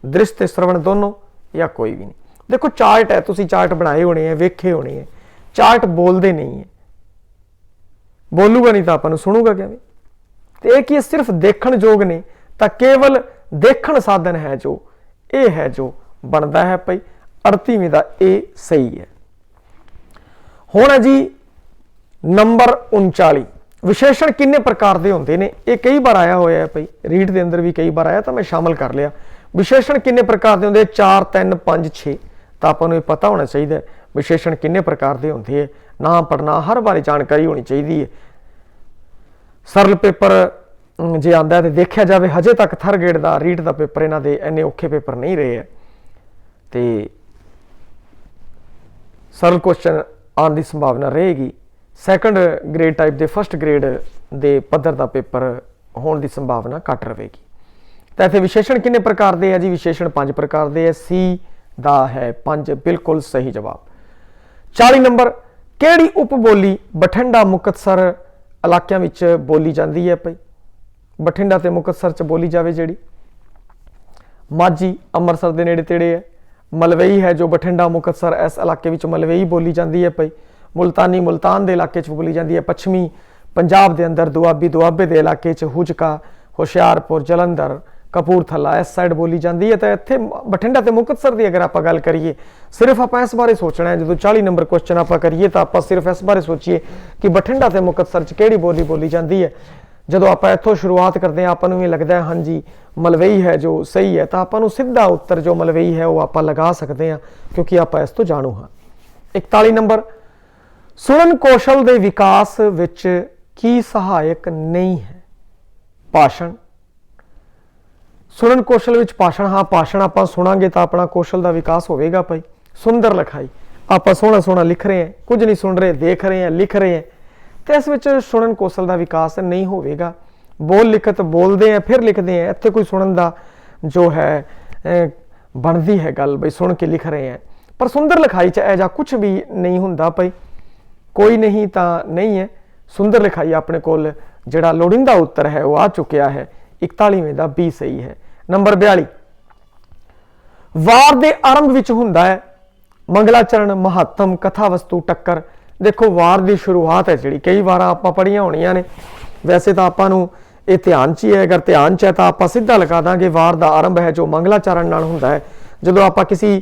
दृश्य ते श्रवण दोनों या कोई भी नहीं। देखो चार्ट है, तुसी चार्ट बनाए होने हैं, वेखे होने हैं, चार्ट बोलते नहीं है, बोलूगा नहीं तो आपको सुनूगा क्या भी। तो एक ही सिर्फ देखण जोग ने, तो केवल देखण साधन है जो ये है जो बनता है भाई। 38वें का ए सही है। हुण है जी नंबर 39, विशेषण किन्ने प्रकार के होंगे ने? ये कई बार आया हुआ है भाई, रीड के अंदर भी कई बार आया, तो मैं शामिल कर लिया। विशेषण किन्ने प्रकार के होंगे? 4, 3, 5, 6। तो आपको ये पता होना चाहिए विशेषण किन्ने प्रकार के होंगे है, ना पढ़ना हर बार जानकारी होनी चाहिए है। सरल पेपर जे आंदा है तो देखा जाए, हजे तक थर गेड का रीड का पेपर इन्हों के इन्ने औखे पेपर नहीं रहे है, तो सरल क्वेश्चन आने की संभावना रहेगी। सैकंड ग्रेड टाइप के फर्स्ट ग्रेड के पद्धर का पेपर होने की संभावना घट रहेगी। तो इतने विशेषण किन्ने प्रकार के है जी? विशेषण 5 प्रकार के है। सी दा है 5 बिल्कुल सही जवाब। 40 नंबर किहड़ी उपबोली बठिंडा मुक्तसर इलाकों में बोली जाती है भाई? बठिंडा ते मुक्तसर च बोली जाए जी, माझी अमृतसर के नेड़े तेड़े है। मलवई है जो बठिंडा मुक्तसर इस इलाके में मलवई बोली जाती है भाई। मुल्तानी मुल्तान के इलाके बोली जाती है। पश्चिमी पंजाब के अंदर दुआबी दुआबे के इलाके हुजका, होशियारपुर, जलंधर, कपूरथला इस साइड बोली जाती है। तो इत्थे बठिंडा ते मुक्तसर की अगर आप गल करिए, सिर्फ आप इस बारे सोचना है। जो 40 नंबर क्वेश्चन आप करिए तो आप सिर्फ इस बारे सोचिए कि बठिंडा ते मुक्तसर च किहड़ी बोली बोली जाती है। जो आप इतों शुरुआत करते हैं आपको भी लगता है हाँ जी मलवई है जो सही है, तो आपको सीधा उत्तर जो मलवई है वो आप लगा सकते हैं, क्योंकि आप इस तो जाणू हाँ। 41 नंबर सुनन कौशल के विकास विच की सहायक नहीं है? भाषण। सुनन कौशल विच भाषण, हाँ भाषण आप सुनांगे तो अपना कौशल का विकास होगा भाई। सुंदर लिखाई, आप सोहना सोहना लिख रहे हैं, कुछ नहीं सुन रहे, देख रहे हैं, लिख रहे हैं, तो इस विच सुनन कौशल का विकास नहीं होगा। बोल लिखत बोलते हैं फिर लिखते हैं, इत्थे कोई सुनन का जो है बनती है गल बई सुन के लिख रहे हैं। पर सुंदर लिखाई च ऐजा कुछ भी नहीं होंदा भाई, कोई नहीं तो नहीं है। सुंदर लिखाई अपने कोल जिहड़ा लोड़ींदा उत्तर है वो आ चुकिया है। 41वें का बी सही है। नंबर 42 वार दे आरंभ विच हुंदा है मंगलाचरण, महात्म, कथा वस्तु, टक्कर। देखो वार की शुरुआत है जी, कई बार आप पढ़िया होनिया ने, वैसे तो आपू ਇਹ ਧਿਆਨ 'ਚ ਹੀ ਹੈ। ਅਗਰ ਧਿਆਨ 'ਚ ਹੈ ਤਾਂ ਆਪਾਂ ਸਿੱਧਾ ਲਗਾ ਦਾਂਗੇ ਵਾਰ ਦਾ ਆਰੰਭ ਹੈ ਜੋ ਮੰਗਲਾਚਰਨ ਨਾਲ ਹੁੰਦਾ ਹੈ। ਜਦੋਂ ਆਪਾਂ ਕਿਸੇ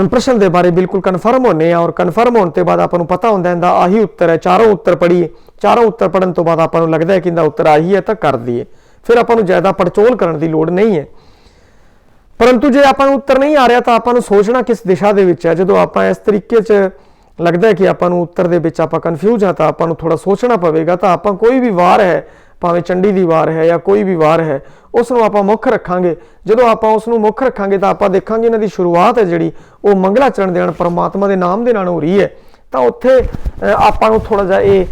ਪ੍ਰਸ਼ਨ ਦੇ ਬਾਰੇ ਬਿਲਕੁਲ ਕਨਫਰਮ ਹੋਨੇ ਆ ਔਰ ਕਨਫਰਮ ਹੋਣ ਤੋਂ ਬਾਅਦ ਆਪਾਂ ਨੂੰ ਪਤਾ ਹੁੰਦਾ ਇਹਦਾ ਆਹੀ ਉੱਤਰ ਹੈ, ਚਾਰੋਂ ਉੱਤਰ ਪੜ੍ਹੀਏ, ਚਾਰੋਂ ਉੱਤਰ ਪੜਨ ਤੋਂ ਬਾਅਦ ਆਪਾਂ ਨੂੰ ਲੱਗਦਾ ਹੈ ਕਿ ਇਹਦਾ ਉੱਤਰ ਆਹੀ ਹੈ ਤਾਂ ਕਰ ਦਈਏ, ਫਿਰ ਆਪਾਂ ਨੂੰ ਜ਼ਿਆਦਾ ਪੜਚੋਲ ਕਰਨ ਦੀ ਲੋੜ ਨਹੀਂ ਹੈ। परंतु जे आपां नूं उत्तर नहीं आ रहा तो आपां नूं सोचना किस दिशा दे विच है। जो आपां इस तरीके च लगता है कि आपां नूं उत्तर दे विच आपां कन्फ्यूज हाँ तो आपां नूं थोड़ा सोचना पवेगा। तो आपां कोई भी वार है, भावें चंडी दी वार है या कोई भी वार है, उस नूं आपां मुख रखांगे। जो आपां उस नूं मुख रखांगे तो आपां देखांगे इन्हां दी शुरुआत है जिहड़ी वो मंगलाचरण दे नाल परमात्मा दे नाम दे नाल हो रही है। तो उत्थे आपां नूं थोड़ा जिहा ये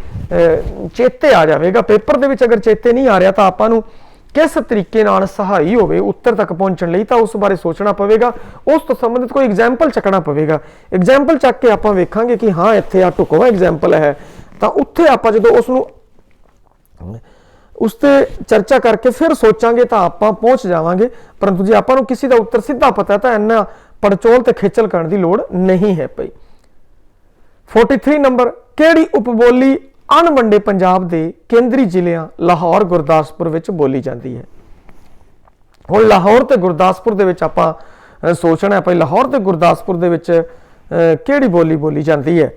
चेते आ जाएगा। पेपर दे विच अगर चेते नहीं आ रहा तो आपां नूं किस तरीके नाल सहाई होवे उत्तर तक पहुंचण लई तो उस बारे सोचना पवेगा। उस तो संबंधित कोई एग्जाम्पल चकना पवेगा। एग्जाम्पल चक के आपां वेखांगे कि हाँ इत्थे आ ढुकवां एग्जाम्पल है तो उत्थे आपां जदों उसनूं उस ते चर्चा करके फिर सोचांगे तो आपां पहुंच जावांगे। परंतु जे आपां नूं किसी दा उत्तर सीधा पता है तो इन्ना पड़चोल ते खेचल करन दी लोड़ नहीं है पई। 43 नंबर, किहड़ी उपबोली अणवंडे पंजाब के केंद्री जिलियां लाहौर गुरदासपुर विच बोली जाती है। हुण लाहौर ते गुरदासपुर दे विच आपां सोचना है भाई लाहौर ते गुरदासपुर दे विच किहड़ी बोली बोली जाती है।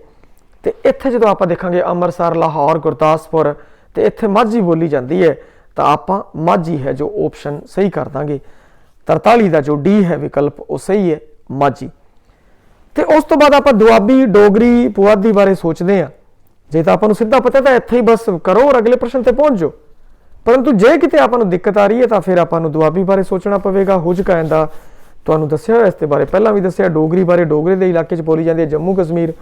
तो इत्थे जदों आपां देखांगे अमृतसर, लाहौर, गुरदासपुर तो इत्थे माझी बोली जाती है तो आपां माझी है जो ऑप्शन सही कर दांगे। 43 का जो डी है विकल्प वो सही है, माझी। तो उस तो बाद आपां दुआबी, डोगरी, पुआधी बारे सोचते हैं। जे तो आपको सीधा पता तो इत्थे ही बस करो और अगले प्रश्न ते पहुंच जाओ। परंतु जे किते आपको दिक्कत आ रही है तो फिर आपको दुआबी बारे सोचना पवेगा। हुजका इंदा तुहानूं दस्सिया होया, इसके बारे पहला भी दस्सिया। डोगरी बारे डोगरे के इलाके बोली जाती है। जम्मू कश्मीर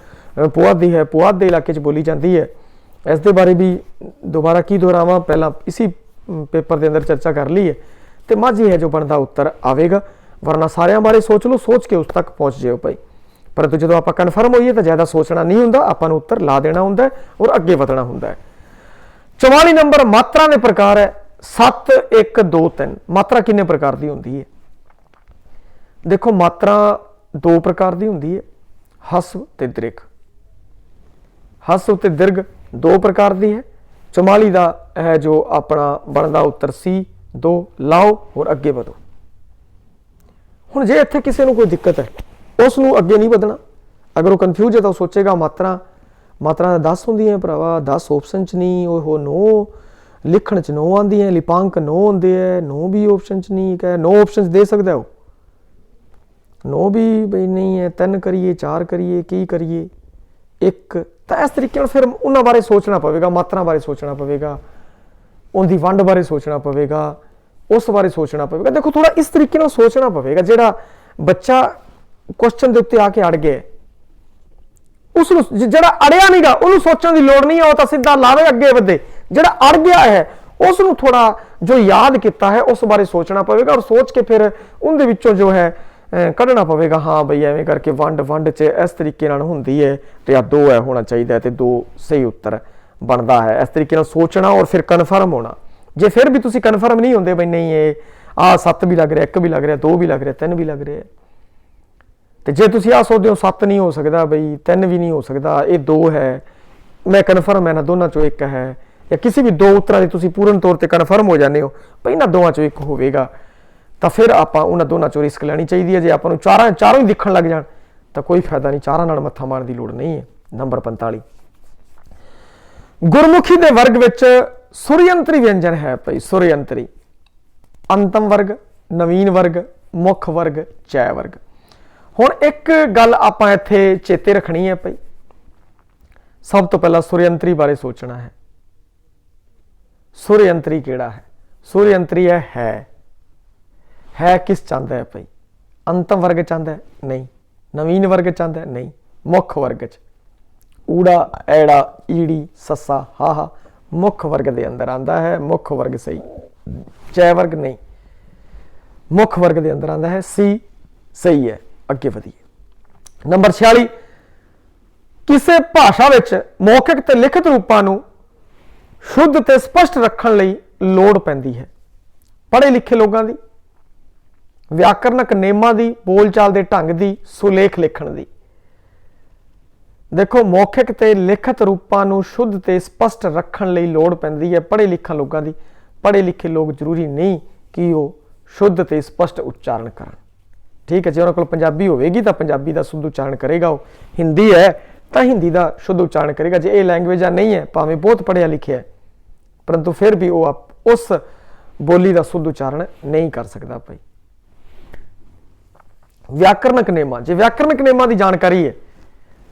पुआधी है, पुआध के इलाके बोली जाती है। इस दे बारे भी दोबारा की दोहरावां, पहला इसी पेपर के अंदर चर्चा कर ली है। तो माझी है जो बनता उत्तर आवेगा, वरना सारियां बारे सोच लो, सोच के उस तक पहुँच जाओ भाई। परंतु जो आप कन्फर्म होइए तो ज़्यादा सोचना नहीं होंदा, आपां नूं उत्तर ला देना होंदा और अगे वधना होंदा है। 44 नंबर, मात्रा के प्रकार है 7, 1, 2, 3। मात्रा कितने प्रकार की होंदी है? देखो मात्रा 2 प्रकार की होंदी है, हस्व ते दीर्घ। हस्व ते दीर्घ 2 प्रकार की है। 44 का है जो अपना बनता उत्तर सी 2, लाओ और अगे वधो। हुण जे इत्थे किसी नूं कोई दिक्कत है उसनूं अगे नहीं वधना। अगर वो कन्फ्यूज है तो सोचेगा मात्रा 10 होंदियां भरावा, 10 ऑप्शन च नहीं, वो 9 लिखण च 9 आंदियां, लिपांक 9 होंदे है, 9 भी ऑप्शन च नहीं है, 9 ऑप्शन दे सकदा है वो, 9 भी बई नहीं है, 3 करिए, 4 करिए, की करिए, 1। तो इस तरीके नाल फिर उन्हां बारे सोचना पवेगा, मात्रा बारे सोचना पवेगा, उनकी वंड बारे सोचना पवेगा, उस बारे सोचना पवेगा। देखो थोड़ा इस तरीके नाल सोचना पवेगा। जिहड़ा बच्चा क्वेश्चन के उत्ते आके अड़ गया, उसनूं जिहड़ा अड़िया नहीं गा उन्होंने सोचने की लोड़ नहीं है, वो तो सीधा लावे अगे वधे। जिहड़ा अड़ गया है उसनूं थोड़ा जो याद किया है उस बारे सोचना पवेगा और सोच के फिर उनके विचों जो है कढ़ना पवेगा। हाँ बई एवें करके वंड च इस तरीके नाल हुंदी है तो या 2 है होना चाहिए तो 2 सही उत्तर बनता है। इस तरीके नाल सोचना और फिर कन्फर्म होना। जे फिर भी तुसीं कन्फर्म नहीं होंदे बई नहीं ये 7 भी लग रहा, 1 भी लग रहा, 2 भी लग रहा, 3 भी लग रहा, तो जे तुसीं सोचते हो 7 नहीं हो सकता बई 3 भी नहीं हो सकता, ये 2 है, मैं कन्फर्म है ना दोनों चों 1 है, या किसी भी 2 उत्तरां दे तुसीं पूर्ण तौर पर कन्फर्म हो जाते हो भाई इन्हां दोवां चों 1 होवेगा, तो फिर आपां उन्हां दोनों चों रिस्क लैनी चाहिए है। जे आपां नूं चारों ही दिखण लग जाण तो कोई फायदा नहीं, चारां नाल मत्था मारन दी लोड़ नहीं है। नंबर 45, गुरमुखी दे वर्ग विच सुरयंत्री व्यंजन है भाई। सुरयंत्री अंतम वर्ग, नवीन वर्ग, मुख वर्ग, चय वर्ग। हुण एक गल आपां इत्थे चेते रखनी है भाई, सब तो पहला सुरयंत्री बारे सोचना है। सुरयंत्री किहड़ा है? सुरयंत्री है किस चाहता है भाई? अंतम वर्ग चाहता है? नहीं। नवीन वर्ग चाहता है? नहीं। मुख वर्ग च ऊड़ा, ऐड़ा, ईड़ी, ससा, हा मुख वर्ग दे अंदर आंदा है। मुख वर्ग सही, चय वर्ग नहीं, मुख वर्ग दे अंदर आंदा है, सी सही है। अगे वधिए। नंबर 46, किसी भाषा विच मौखिक ते लिखित रूपां नूं शुद्ध ते स्पष्ट रखण लई लोड़ पैंदी है। पढ़े लिखे लोगों की, व्याकरणक नेमां दी, बोलचाल दे ढंग दी, सुलेख लिखण दी। देखो मौखिक ते लिखित रूपां नूं शुद्ध ते स्पष्ट रखण लई लोड़ पैंदी है पढ़े लिखे लोगों की। पढ़े लिखे लोग जरूरी नहीं कि वो शुद्ध ते स्पष्ट उच्चारण करन। ठीक है, जे उन्होंने पंजाबी होगी तो पंजाबी का शुद्ध उच्चारण करेगा, वो हिंदी है तो हिंदी का शुद्ध उच्चारण करेगा। जे ये लैंग्वेज नहीं है, भावें बहुत पढ़िया लिखिया है, परंतु फिर भी वो उस बोली का शुद्ध उच्चारण नहीं कर सकता। भाई व्याकरणक नेम, जे व्याकरणक नेमां की जानकारी है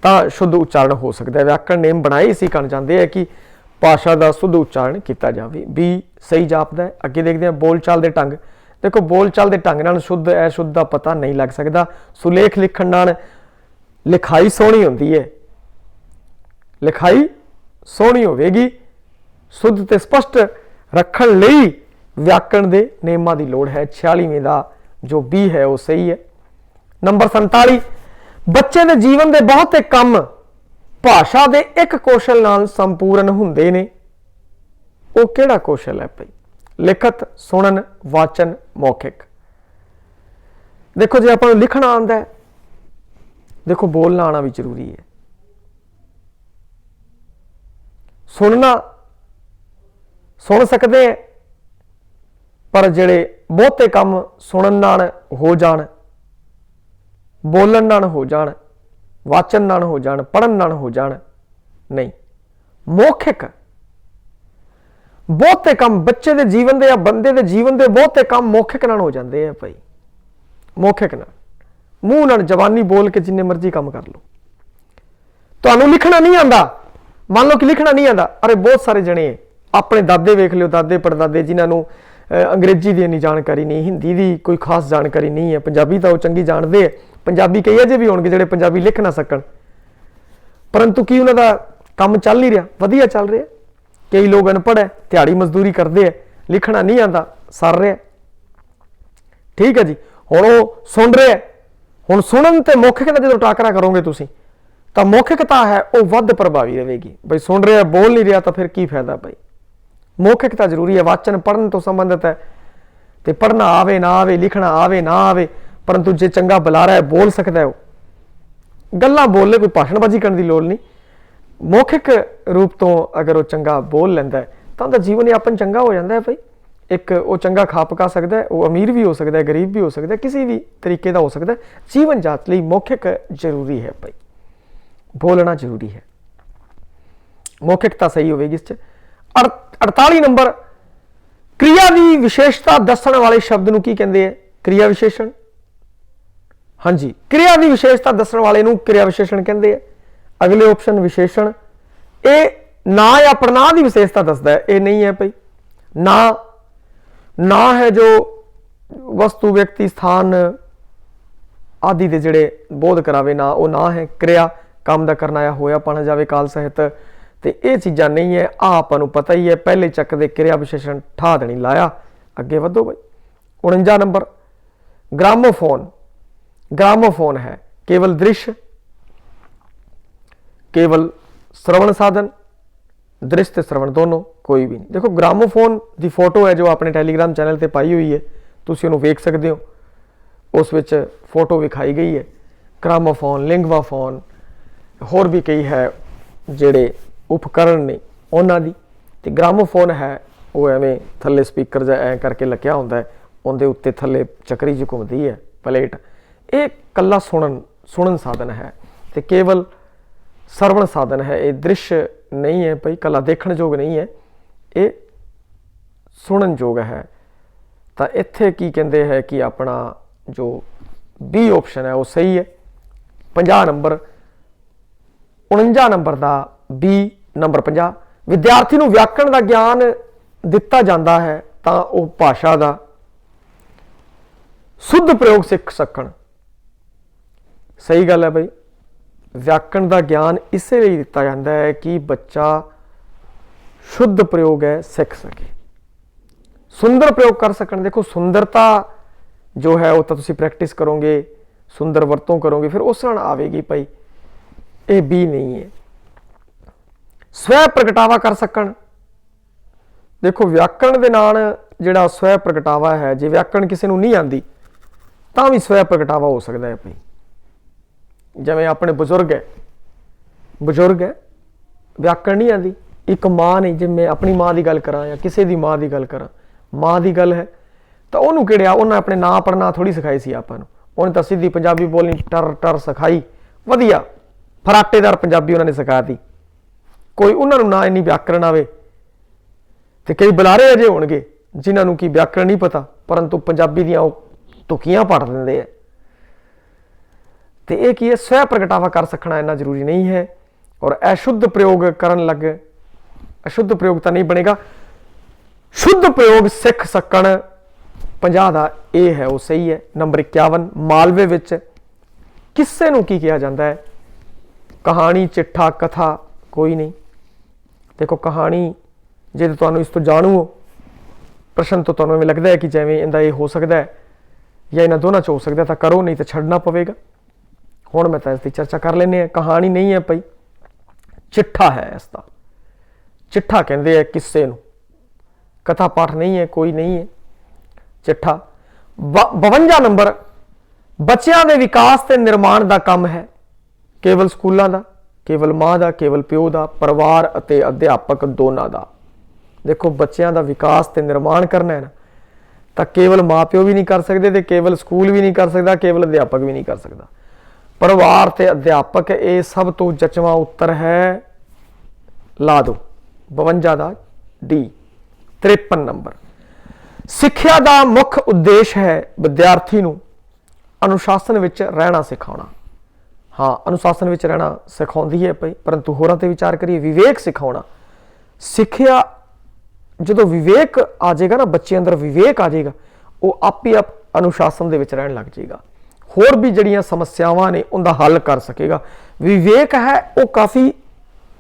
तो शुद्ध उच्चारण हो सकता है। व्याकरण नेम बनाए इसी कारण चाहते हैं कि भाषा का शुद्ध उच्चारण किया जाए। बी सही जापदा है। अगे देखते हैं बोलचाल के ढंग। देखो बोलचाल के ढंग नाल शुद्ध अशुद्ध का पता नहीं लग सकता। सुलेख लिखण नाल लिखाई सोहनी होंदी है, लिखाई सोहनी होवेगी। शुद्ध ते स्पष्ट रखण लई व्याकरण के नियमां की लोड़ है। 46वें का जो बी है वो सही है। नंबर 47, बच्चे के जीवन के बहुते काम भाषा के एक कौशल नाल संपूर्ण हुंदे ने। वो किहड़ा कौशल है भाई? लिखत, सुनन, वाचन, मौखिक। देखो जे आपां नूं लिखना आंदा है, देखो बोलना आना भी जरूरी है। सुनना सुन सकते हैं, पर जिहड़े बहुते काम सुनन नाल हो जाण, बोलन नाल हो जाण, वाचन नाल हो जाण, पढ़न नाल हो जाण, नहीं। मौखिक बहुते काम बच्चे के जीवन के या बंदे के जीवन के बहुते काम मौखिक नाल हो जाते हैं भाई। मौखिक नाल, मूँह नाल जबानी बोल के जिन्ने मर्जी काम कर लो। तुहानूं लिखना नहीं आंदा, मान लो कि लिखना नहीं आंदा, अरे बहुत सारे जने अपने दादे वेख लियो, दादे परदादे जिन्होंने अंग्रेजी की इन्नी जानकारी नहीं, हिंदी की कोई खास जानकारी नहीं है, पंजाबी तो वो चंगी जानते हैं। पंजाबी कई अजे भी होणगे जिहड़े पंजाबी लिख ना सकण, परंतु की उन्हां दा काम चल नहीं रहा, वधिया चल रहा। कई लोग अनपढ़ है, दिहाड़ी मजदूरी करते हैं, लिखना नहीं आता, सर रहा। ठीक है जी, हुण वो सुन रहे, हुण सुनन ते मौखिक का जो टाकरा करोगे तुसीं तो मौखिकता है वो वध प्रभावी रहेगी। भाई सुन रहा बोल नहीं रहा तो फिर की फायदा भाई। मौखिकता जरूरी है। वाचन पढ़न तो संबंधित है, तो पढ़ना आवे ना आवे, लिखना आवे ना आवे, परंतु जे चंगा बुलारा है बोल सकता है, वो गल्लां बोले, कोई भाषणबाजी करने की लोड़ नहीं। मौखिक रूप तो अगर वो चंगा बोल लैंदा है तो उनका जीवन यापन चंगा हो जाता है भाई। एक वो चंगा खा पका सकता है, वो अमीर भी हो सकता है, गरीब भी हो सकता है, किसी भी तरीके का हो सकता है। जीवन जात लई मौखिक जरूरी है भाई, बोलना जरूरी है। मौखिकता सही होगी। इस 48 नंबर, क्रिया की विशेषता दसण वाले शब्द नूं की कहंदे हैं? क्रिया विशेषण। हाँ जी, क्रिया की विशेषता दसण वाले नूं क्रिया विशेषण कहंदे हैं। अगले ऑप्शन विशेषण, ये ना या प्रनाम की विशेषता दसदा है, ये नहीं है भाई। ना है जो वस्तु व्यक्ति स्थान आदि के जिहड़े बोध करावे, ना वो ना है। क्रिया काम का करना या होया पाना जावे काल सहित, तो ये चीज़ां नहीं है। आपां पता ही है, पहले चक दे क्रिया विशेषण ठा देनी लाया। अगे वधो भाई। 49 नंबर, ग्रामोफोन। ग्रामोफोन है केवल दृश्य, केवल श्रवण साधन, दृश्य ते श्रवण दोनों, कोई भी नहीं। देखो ग्रामोफोन की फोटो है जो अपने टैलीग्राम चैनल पर पाई हुई है, तुसीं उहनूं वेख सकते हो। उस विच फोटो विखाई गई है। ग्रामोफोन, लिंगवाफोन, होर भी कई है जिहड़े उपकरण ने उन्हां दी। ते ग्रामोफोन है वो एवें थल्ले स्पीकर जा ऐ करके लग्या हुंदा है, उहदे उत्ते थल्ले चक्री जी घुमदी है प्लेट। ये कल्ला सुनन साधन है, ते केवल श्रवण साधन है। ये दृश्य नहीं है भाई, कला देखण जोग नहीं है, ये सुनन जोग है। तो इत्थे की कहते हैं कि अपना जो बी ऑप्शन है वो सही है। 50 नंबर, 49 नंबर का बी नंबर 50, विद्यार्थी नूं व्याकरण का ज्ञान दिता जाता है तो वह भाषा का शुद्ध प्रयोग सीख सकण। सही गल है भाई, व्याकरण का ज्ञान इसे लिए दिता जाता है कि बच्चा शुद्ध प्रयोग है सीख सके, सुंदर प्रयोग कर सकन। देखो सुंदरता जो है वो तो तुसीं प्रैक्टिस करोगे, सुंदर वरतों करोगे, फिर उस नाल आवेगी भाई। ये बी नहीं है। स्वै प्रगटावा कर सकन। देखो व्याकरण दे नाल जिहड़ा स्वै प्रगटावा है, जे व्याकरण किसी नूं नहीं आंदी तां भी स्वै प्रगटावा हो सकता है भाई। जिवें अपने बजुर्ग है व्याकरण नहीं आती, एक माँ नहीं, जे मैं अपनी माँ की गल करा या किसी की माँ की गल करा, ਮਾਂ ਦੀ ਗੱਲ ਹੈ ਤਾਂ ਉਹਨੂੰ ਕਿਹੜਿਆ, ਉਹਨੇ ਆਪਣੇ ਨਾਂ ਪੜ੍ਹਨਾ ਥੋੜੀ ਸਿਖਾਈ ਸੀ ਆਪਾਂ ਨੂੰ, ਉਹਨੇ ਤਾਂ ਸਿੱਧੀ ਪੰਜਾਬੀ ਬੋਲਣੀ ਟਰ ਟਰ ਸਿਖਾਈ, ਵਧੀਆ ਫਰਾਟੇਦਾਰ ਪੰਜਾਬੀ ਉਹਨਾਂ ਨੇ ਸਿਖਾਤੀ। ਕੋਈ ਉਹਨਾਂ ਨੂੰ ਨਾ ਇੰਨੀ ਵਿਆਕਰਣ ਆਵੇ, ਤੇ ਕਈ ਬੁਲਾਰੇ ਅਜੇ ਹੋਣਗੇ ਜਿਨ੍ਹਾਂ ਨੂੰ ਕੀ ਵਿਆਕਰਣ ਨਹੀਂ ਪਤਾ, ਪਰੰਤੂ ਪੰਜਾਬੀ ਦੀਆਂ ਉਹ ਤੁਕੀਆਂ ਪੜ੍ਹ ਦਿੰਦੇ ਆ। ਤੇ ਇਹ ਕੀ ਹੈ, ਸਵੈ ਪ੍ਰਗਟਾਵਾ ਕਰ ਸਕਣਾ ਇੰਨਾ ਜ਼ਰੂਰੀ ਨਹੀਂ ਹੈ। ਔਰ ਅਸ਼ੁੱਧ ਪ੍ਰਯੋਗ ਕਰਨ ਲੱਗ, ਅਸ਼ੁੱਧ ਪ੍ਰਯੋਗ ਤਾਂ ਨਹੀਂ ਬਣੇਗਾ, ਸ਼ੁੱਧ ਪ੍ਰਯੋਗ ਸਿੱਖ ਸਕਣ 50 ਦਾ ਇਹ ਹੈ ਉਹ ਸਹੀ ਹੈ। ਨੰਬਰ 51 ਮਾਲਵੇ ਵਿੱਚ ਕਿੱਸੇ ਨੂੰ ਕੀ ਕਿਹਾ ਜਾਂਦਾ ਹੈ? ਕਹਾਣੀ, ਚਿੱਠਾ, ਕਥਾ ਕੋਈ ਨਹੀਂ। ਦੇਖੋ ਕਹਾਣੀ ਜੇ ਤੁਹਾਨੂੰ ਇਸ ਤੋਂ ਜਾਣੂ ਹੋ, ਪ੍ਰਸ਼ਨ ਤੋਂ ਤੁਹਾਨੂੰ ਐਵੇਂ ਲੱਗਦਾ ਹੈ ਕਿ ਜਿਵੇਂ ਇਹਦਾ ਇਹ ਹੋ ਸਕਦਾ ਹੈ ਜਾਂ ਇਹਨਾਂ ਦੋਨਾਂ 'ਚ ਹੋ ਸਕਦਾ ਤਾਂ ਕਰੋ, ਨਹੀਂ ਤਾਂ ਛੱਡਣਾ ਪਵੇਗਾ। ਹੁਣ ਮੈਂ ਤਾਂ ਇਸ ਦੀ ਚਰਚਾ ਕਰ ਲੈਂਦੇ ਹਾਂ। ਕਹਾਣੀ ਨਹੀਂ ਹੈ ਭਾਈ, ਚਿੱਠਾ ਹੈ ਇਸਦਾ। ਚਿੱਠਾ ਕਹਿੰਦੇ ਆ ਕਿੱਸੇ ਨੂੰ, ਕਥਾ ਪਾਠ ਨਹੀਂ ਹੈ, ਕੋਈ ਨਹੀਂ ਹੈ ਚਿੱਠਾ। 52 ਨੰਬਰ ਬੱਚਿਆਂ ਦੇ ਵਿਕਾਸ ਤੇ ਨਿਰਮਾਣ ਦਾ ਕੰਮ ਹੈ, ਕੇਵਲ ਸਕੂਲਾਂ ਦਾ, ਕੇਵਲ ਮਾਂ ਦਾ, ਕੇਵਲ ਪਿਓ ਦਾ, ਪਰਿਵਾਰ ਅਤੇ ਅਧਿਆਪਕ ਦੋਨਾਂ ਦਾ। ਦੇਖੋ ਬੱਚਿਆਂ ਦਾ ਵਿਕਾਸ ਤੇ ਨਿਰਮਾਣ ਕਰਨਾ ਹੈ ਨਾ, ਤਾਂ ਕੇਵਲ ਮਾਂ ਪਿਓ ਵੀ ਨਹੀਂ ਕਰ ਸਕਦੇ ਤੇ ਕੇਵਲ ਸਕੂਲ ਵੀ ਨਹੀਂ ਕਰ ਸਕਦਾ, ਕੇਵਲ ਅਧਿਆਪਕ ਵੀ ਨਹੀਂ ਕਰ ਸਕਦਾ। ਪਰਿਵਾਰ ਤੇ ਅਧਿਆਪਕ ਇਹ ਸਭ ਤੋਂ ਜਚਵਾਂ ਉੱਤਰ ਹੈ, ਲਾ ਦੋ 52 ਦਾ ਡੀ। 53 ਨੰਬਰ ਸਿੱਖਿਆ ਦਾ ਮੁੱਖ ਉਦੇਸ਼ ਹੈ ਵਿਦਿਆਰਥੀ ਨੂੰ ਅਨੁਸ਼ਾਸਨ ਵਿੱਚ ਰਹਿਣਾ ਸਿਖਾਉਣਾ। ਹਾਂ, ਅਨੁਸ਼ਾਸਨ ਵਿੱਚ ਰਹਿਣਾ ਸਿਖਾਉਂਦੀ ਹੈ ਭਾਈ, ਪਰੰਤੂ ਹੋਰਾਂ ਤੇ ਵਿਚਾਰ ਕਰੀਏ, ਵਿਵੇਕ ਸਿਖਾਉਣਾ। ਸਿੱਖਿਆ ਜਦੋਂ ਵਿਵੇਕ ਆ ਜਾਏਗਾ ਨਾ, ਬੱਚੇ ਅੰਦਰ ਵਿਵੇਕ ਆ ਜਾਏਗਾ, ਉਹ ਆਪੇ ਆਪ ਅਨੁਸ਼ਾਸਨ ਦੇ ਵਿੱਚ ਰਹਿਣ ਲੱਗ ਜਾਏਗਾ, ਹੋਰ ਵੀ ਜਿਹੜੀਆਂ ਸਮੱਸਿਆਵਾਂ ਨੇ ਉਹਦਾ ਹੱਲ ਕਰ ਸਕੇਗਾ। ਵਿਵੇਕ ਹੈ ਉਹ ਕਾਫੀ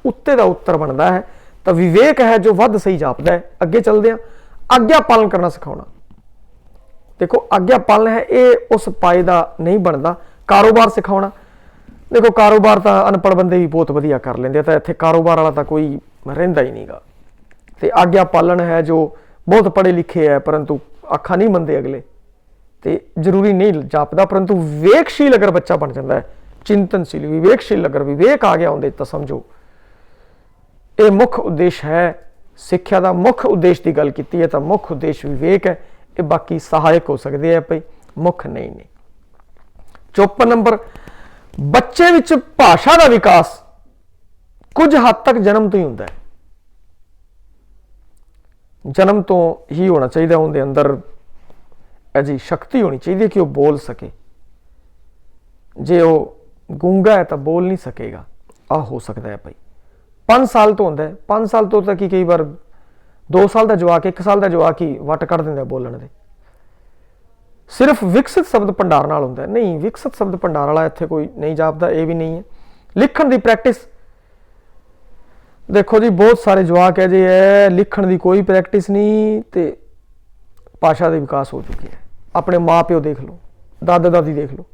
ਉੱਤੇ ਦਾ ਉੱਤਰ ਬਣਦਾ ਹੈ, ਤਾਂ ਵਿਵੇਕ ਹੈ ਜੋ ਵੱਧ ਸਹੀ ਜਾਪਦਾ ਹੈ। ਅੱਗੇ ਚੱਲਦੇ ਹਾਂ, ਆਗਿਆ ਪਾਲਣ ਕਰਨਾ ਸਿਖਾਉਣਾ। ਦੇਖੋ ਆਗਿਆ ਪਾਲਣ ਹੈ ਇਹ ਉਸ ਪਾਏ ਦਾ ਨਹੀਂ ਬਣਦਾ। ਕਾਰੋਬਾਰ ਸਿਖਾਉਣਾ, ਦੇਖੋ ਕਾਰੋਬਾਰ ਤਾਂ ਅਨਪੜ੍ਹ ਬੰਦੇ ਵੀ ਬਹੁਤ ਵਧੀਆ ਕਰ ਲੈਂਦੇ ਆ, ਤਾਂ ਇੱਥੇ ਕਾਰੋਬਾਰ ਵਾਲਾ ਤਾਂ ਕੋਈ ਰਹਿੰਦਾ ਹੀ ਨਹੀਂਗਾ। ਤੇ ਆਗਿਆ ਪਾਲਣ ਹੈ ਜੋ ਬਹੁਤ ਪੜ੍ਹੇ ਲਿਖੇ ਹੈ ਪਰੰਤੂ ਅੱਖਾਂ ਨਹੀਂ ਮੰਨਦੇ ਅਗਲੇ, ਤੇ ਜ਼ਰੂਰੀ ਨਹੀਂ ਜਾਪਦਾ, ਪਰੰਤੂ ਵਿਵੇਕਸ਼ੀਲ ਅਗਰ ਬੱਚਾ ਬਣ ਜਾਂਦਾ ਹੈ, ਚਿੰਤਨਸ਼ੀਲ ਵਿਵੇਕਸ਼ੀਲ ਅਗਰ ਵਿਵੇਕ ਆ ਗਿਆ ਉਹਦੇ, ਤਾਂ ਸਮਝੋ ਇਹ ਮੁੱਖ ਉਦੇਸ਼ ਹੈ। ਸਿੱਖਿਆ ਦਾ ਮੁੱਖ ਉਦੇਸ਼ ਦੀ ਗੱਲ ਕੀਤੀ ਹੈ ਤਾਂ ਮੁੱਖ ਉਦੇਸ਼ ਵਿਵੇਕ ਹੈ, ਇਹ ਬਾਕੀ ਸਹਾਇਕ ਹੋ ਸਕਦੇ ਆ ਭਾਈ, ਮੁੱਖ ਨਹੀਂ ਨੇ। 54 ਨੰਬਰ ਬੱਚੇ ਵਿੱਚ ਭਾਸ਼ਾ ਦਾ ਵਿਕਾਸ ਕੁਝ ਹੱਦ ਤੱਕ ਜਨਮ ਤੋਂ ਹੀ ਹੁੰਦਾ ਹੈ, ਜਨਮ ਤੋਂ ਹੀ ਹੋਣਾ ਚਾਹੀਦਾ। ਉਹਦੇ ਅੰਦਰ ਅਜੀ ਸ਼ਕਤੀ ਹੋਣੀ ਚਾਹੀਦੀ ਹੈ ਕਿ ਉਹ ਬੋਲ ਸਕੇ। ਜੇ ਉਹ ਗੂੰਗਾ ਹੈ ਤਾਂ ਬੋਲ ਨਹੀਂ ਸਕੇਗਾ, ਆ ਹੋ ਸਕਦਾ ਹੈ ਭਾਈ। 5 ਸਾਲ ਤੋਂ ਹੁੰਦਾ ਹੈ, 5 ਸਾਲ ਤੋਂ ਤਾਂ ਕਈ ਵਾਰ 2 ਸਾਲ ਦਾ ਜਵਾਕ, 1 ਸਾਲ ਦਾ ਜਵਾਕ ਹੀ ਵੱਟ ਕੱਢ ਦਿੰਦਾ ਬੋਲਣ ਦੇ। ਸਿਰਫ ਵਿਕਸਿਤ ਸ਼ਬਦ ਭੰਡਾਰ ਨਾਲ ਹੁੰਦਾ ਨਹੀਂ, ਵਿਕਸਿਤ ਸ਼ਬਦ ਭੰਡਾਰ ਵਾਲਾ ਇੱਥੇ ਕੋਈ ਨਹੀਂ ਜਾਪਦਾ, ਇਹ ਵੀ ਨਹੀਂ ਹੈ। ਲਿਖਣ ਦੀ ਪ੍ਰੈਕਟਿਸ, ਦੇਖੋ ਜੀ ਬਹੁਤ ਸਾਰੇ ਜਵਾਕ ਹੈ ਜੇ ਹੈ ਲਿਖਣ ਦੀ ਕੋਈ ਪ੍ਰੈਕਟਿਸ ਨਹੀਂ ਤੇ ਭਾਸ਼ਾ ਦੇ ਵਿਕਾਸ ਹੋ ਚੁੱਕੀ ਹੈ। ਆਪਣੇ ਮਾਂ ਪਿਓ ਦੇਖ ਲਓ, ਦਾਦਾ ਦਾਦੀ ਦੇਖ ਲਓ,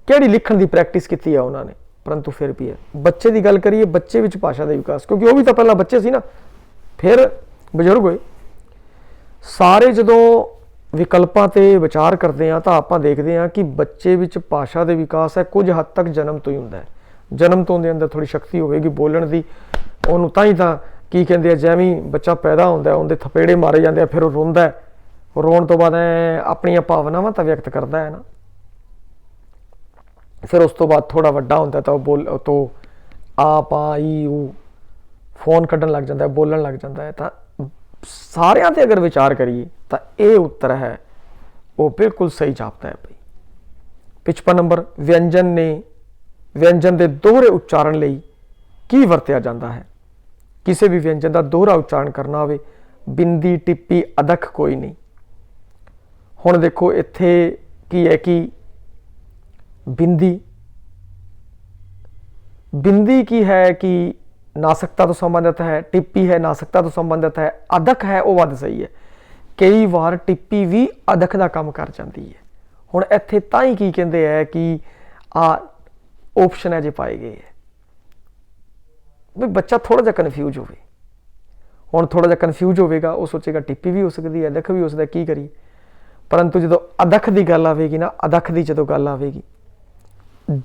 ਕਿਹੜੀ ਲਿਖਣ ਦੀ ਪ੍ਰੈਕਟਿਸ ਕੀਤੀ ਹੈ ਉਹਨਾਂ ਨੇ, ਪਰੰਤੂ ਫਿਰ ਵੀ ਹੈ। ਬੱਚੇ ਦੀ ਗੱਲ ਕਰੀਏ, ਬੱਚੇ ਵਿੱਚ ਭਾਸ਼ਾ ਦਾ ਵਿਕਾਸ, ਕਿਉਂਕਿ ਉਹ ਵੀ ਤਾਂ ਪਹਿਲਾਂ ਬੱਚੇ ਸੀ ਨਾ, ਫਿਰ ਬਜ਼ੁਰਗ ਹੋਏ। ਸਾਰੇ ਜਦੋਂ ਵਿਕਲਪਾਂ ਤੇ ਵਿਚਾਰ ਕਰਦੇ ਹਾਂ ਤਾਂ ਆਪਾਂ ਦੇਖਦੇ ਹਾਂ ਕਿ ਬੱਚੇ ਵਿੱਚ ਭਾਸ਼ਾ ਦੇ ਵਿਕਾਸ ਹੈ ਕੁਝ ਹੱਦ ਤੱਕ ਜਨਮ ਤੋਂ ਹੀ ਹੁੰਦਾ ਹੈ। ਜਨਮ ਤੋਂ ਉਹਦੇ ਅੰਦਰ ਥੋੜੀ ਸ਼ਕਤੀ ਹੋਵੇਗੀ ਬੋਲਣ ਦੀ, ਉਹਨੂੰ ਤਾਂ ਹੀ ਤਾਂ ਕੀ ਕਹਿੰਦੇ ਆ, ਜਿਵੇਂ ਬੱਚਾ ਪੈਦਾ ਹੁੰਦਾ ਉਹਦੇ ਥਪੇੜੇ ਮਾਰੇ ਜਾਂਦੇ ਆ, ਫਿਰ ਉਹ ਰੋਂਦਾ ਹੈ, ਰੋਣ ਤੋਂ ਬਾਅਦ ਆਪਣੀਆਂ ਭਾਵਨਾਵਾਂ ਤਾਂ ਵਿਅਕਤ ਕਰਦਾ ਹੈ ਨਾ। ਫਿਰ ਉਸ ਤੋਂ ਬਾਅਦ ਥੋੜਾ ਵੱਡਾ ਹੁੰਦਾ ਤਾਂ ਉਹ ਤੋਂ ਆਪ ਆਈ ਉਹ ਫੋਨ ਕੱਢਣ ਲੱਗ ਜਾਂਦਾ ਹੈ, ਬੋਲਣ ਲੱਗ ਜਾਂਦਾ ਹੈ। ਤਾਂ ਸਾਰਿਆਂ ਤੇ ਅਗਰ ਵਿਚਾਰ ਕਰੀਏ ਤਾਂ ਇਹ ਉੱਤਰ ਹੈ ਉਹ ਬਿਲਕੁਲ ਸਹੀ ਜਾਪਦਾ ਹੈ ਭਾਈ। 55 ਨੰਬਰ ਵਿਅੰਜਨ ਦੇ ਦੋਹਰੇ ਉਚਾਰਨ ਲਈ ਕੀ ਵਰਤਿਆ ਜਾਂਦਾ ਹੈ? ਕਿਸੇ ਵੀ ਵਿਅੰਜਨ ਦਾ ਦੋਹਰਾ ਉਚਾਰਨ ਕਰਨਾ ਹੋਵੇ, ਬਿੰਦੀ, ਟਿੱਪੀ, ਅਦਖ ਕੋਈ ਨਹੀਂ। ਹੁਣ ਦੇਖੋ ਇੱਥੇ ਕੀ ਹੈ ਕਿ ਬਿੰਦੀ ਕੀ ਹੈ ਕਿ ਨਾਸਕਤਾ ਤੋਂ ਸੰਬੰਧਿਤ ਹੈ, ਟਿੱਪੀ ਹੈ ਨਾਸਕਤਾ ਤੋਂ ਸੰਬੰਧਿਤ ਹੈ, ਅਦਖ ਹੈ ਉਹ ਵੱਧ ਸਹੀ ਹੈ। ਕਈ ਵਾਰ ਟਿੱਪੀ ਵੀ ਅਦਖ ਦਾ ਕੰਮ ਕਰ ਜਾਂਦੀ ਹੈ। ਹੁਣ ਇੱਥੇ ਤਾਂ ਹੀ ਕੀ ਕਹਿੰਦੇ ਹੈ ਕਿ ਆ ਆਪਸ਼ਨ ਹੈ ਜੇ ਪਾਏ ਗਏ ਹੈ ਵੀ ਬੱਚਾ ਥੋੜਾ ਜਿਹਾ ਕਨਫਿਊਜ਼ ਹੋਵੇ। ਹੁਣ ਥੋੜਾ ਜਿਹਾ ਕਨਫਿਊਜ਼ ਹੋਵੇਗਾ, ਉਹ ਸੋਚੇਗਾ ਟਿੱਪੀ ਵੀ ਹੋ ਸਕਦੀ ਹੈ, ਅਦਖ ਵੀ ਹੋ ਸਕਦਾ, ਕੀ ਕਰੀਏ। ਪਰੰਤੂ ਜਦੋਂ ਅਦਖ ਦੀ ਗੱਲ ਆਵੇਗੀ ਨਾ, ਅਦਖ ਦੀ ਜਦੋਂ ਗੱਲ ਆਵੇਗੀ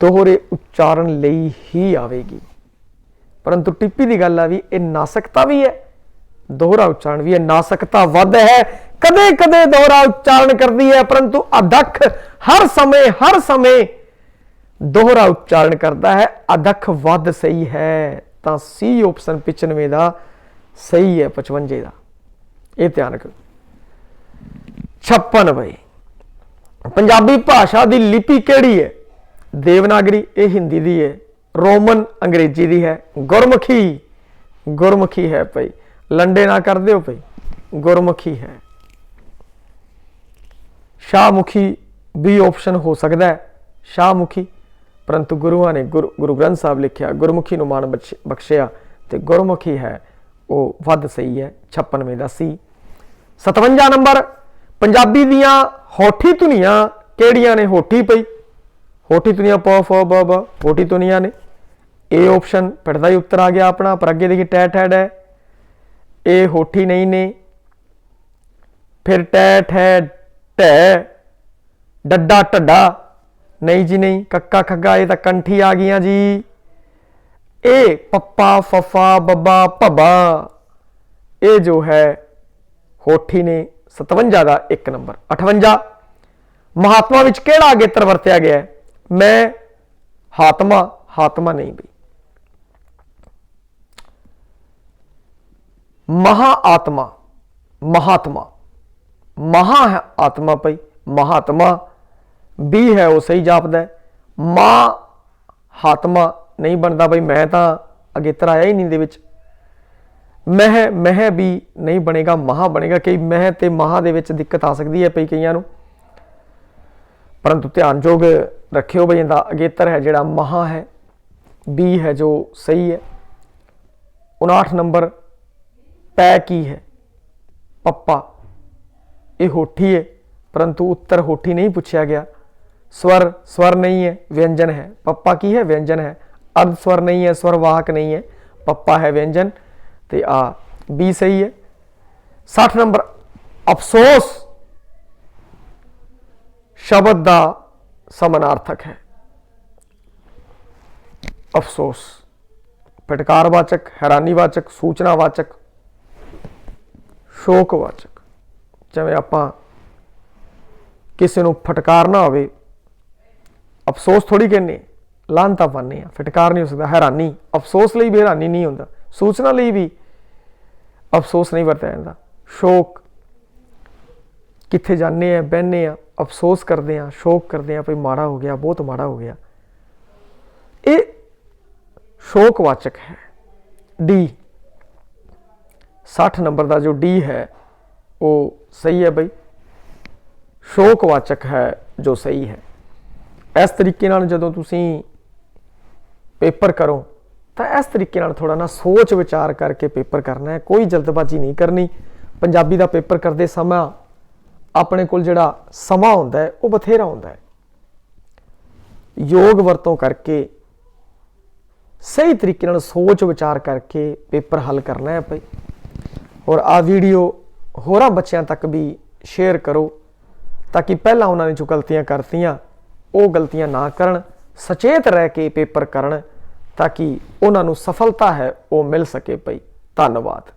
ਦੋਹਰੇ ਉਚਾਰਨ ਲਈ ਹੀ ਆਵੇਗੀ। ਪਰੰਤੂ ਟਿੱਪੀ ਦੀ ਗੱਲ ਆ ਵੀ ਇਹ ਨਾਸਕਤਾ ਵੀ ਹੈ दोहरा उच्चारण भी है। नासकता वध है, कदे कदे दोहरा उच्चारण करती है, परंतु अदख हर समय दोहरा उच्चारण करता है। अदख वध सही है, तो सी ऑप्शन 95 का सही है, 55 का, यह ध्यान रखो। 56 भाई, पंजाबी भाषा की लिपि केड़ी है? देवनागरी, ये हिंदी दी है, रोमन अंग्रेजी दी है, गुरमुखी है भाई, लंडे ना कर दो भाई, गुरमुखी है। शाहमुखी भी ऑप्शन हो सकता है, शाहमुखी, परंतु गुरुआ ने गुरु ग्रंथ साहब लिखिया गुरमुखी नूं मान बख्शिया, तो गुरमुखी है वो वध सही है, 96 का सी। 57 नंबर, पंजाबी दियां होठी धुनियां केड़ियां ने? होठी पई, होठी धुनियां प फ ब ब, होठी धुनियां ने, ए ऑप्शन पिटदा ही उत्तर आ गया अपना। पर अगे देखिए टै ठैड है, ए होठी नहीं ने, फिर टै ठै ढै, डड्डा ढड्डा नहीं जी नहीं, कक्का खग्गा ये तो कंठी आ गई जी। ए पप्पा फफा बब्बा भब्बा, ये जो है होठी ने 57 का 1 नंबर। 58, महात्मा विच केड़ा अगेतर वरत्या गया है? मैं हात्मा, हात्मा नहीं भी, महाआत्मा, महात्मा, महा है आत्मा पई, महात्मा भी है वो सही जापदा है। हात्मा नहीं बनता भाई, मैं तो अगेतर आया ही नहीं दे विच। मह भी नहीं बनेगा, महा बनेगा। कई मह ते महा दे विच दिक्कत आ सकती है पई कईयां नूं, परंतु ध्यानयोग रखियो भाई, इहदा अगेतर है जिहड़ा महा है, बी है जो सही है। 59 नंबर, पै की है? पप्पा, ये होठी है, परंतु उत्तर होठी नहीं पूछा गया। स्वर नहीं है, व्यंजन है। पप्पा की है? व्यंजन है। अर्ध स्वर नहीं है, स्वरवाहक नहीं है, पप्पा है व्यंजन, तो आ बी सही है। 60 नंबर, अफसोस शब्द का समानार्थक है। अफसोस फटकारवाचक, हैरानीवाचक, सूचनावाचक, शोकवाचक। जिवें आपां किसी नूं फटकारना होवे, अफसोस थोड़ी कहने, लानता पाने, फटकार नहीं हो सकता। हैरानी, अफसोस लई भी हैरानी नहीं होता, सूचना लई भी अफसोस नहीं वरत्या जाता। शोक, कित्थे जाने बहने अफसोस करते हैं, शोक करते हैं, भाई माड़ा हो गया, बहुत माड़ा हो गया, ये शोकवाचक है। डी 60 नंबर का जो डी है वो सही है भाई, शोकवाचक है जो सही है। इस तरीके नाल जदों तुसीं पेपर करो तो इस तरीके नाल थोड़ा ना सोच विचार करके पेपर करना है, कोई जल्दबाजी नहीं करनी। पंजाबी का पेपर करते समय अपने कोल जिहड़ा समा हुंदा है वो बथेरा हुंदा है, योग वरतों करके सही तरीके नाल सोच विचार करके पेपर हल करना है भाई। और आ वीडियो होरां बच्चों तक भी शेयर करो ताकि पहला उन्होंने जो गलतियां करतियां वो गलतियां ना करन, सचेत रह के पेपर करन ताकि उन्होंने सफलता है वो मिल सके भाई। धन्यवाद।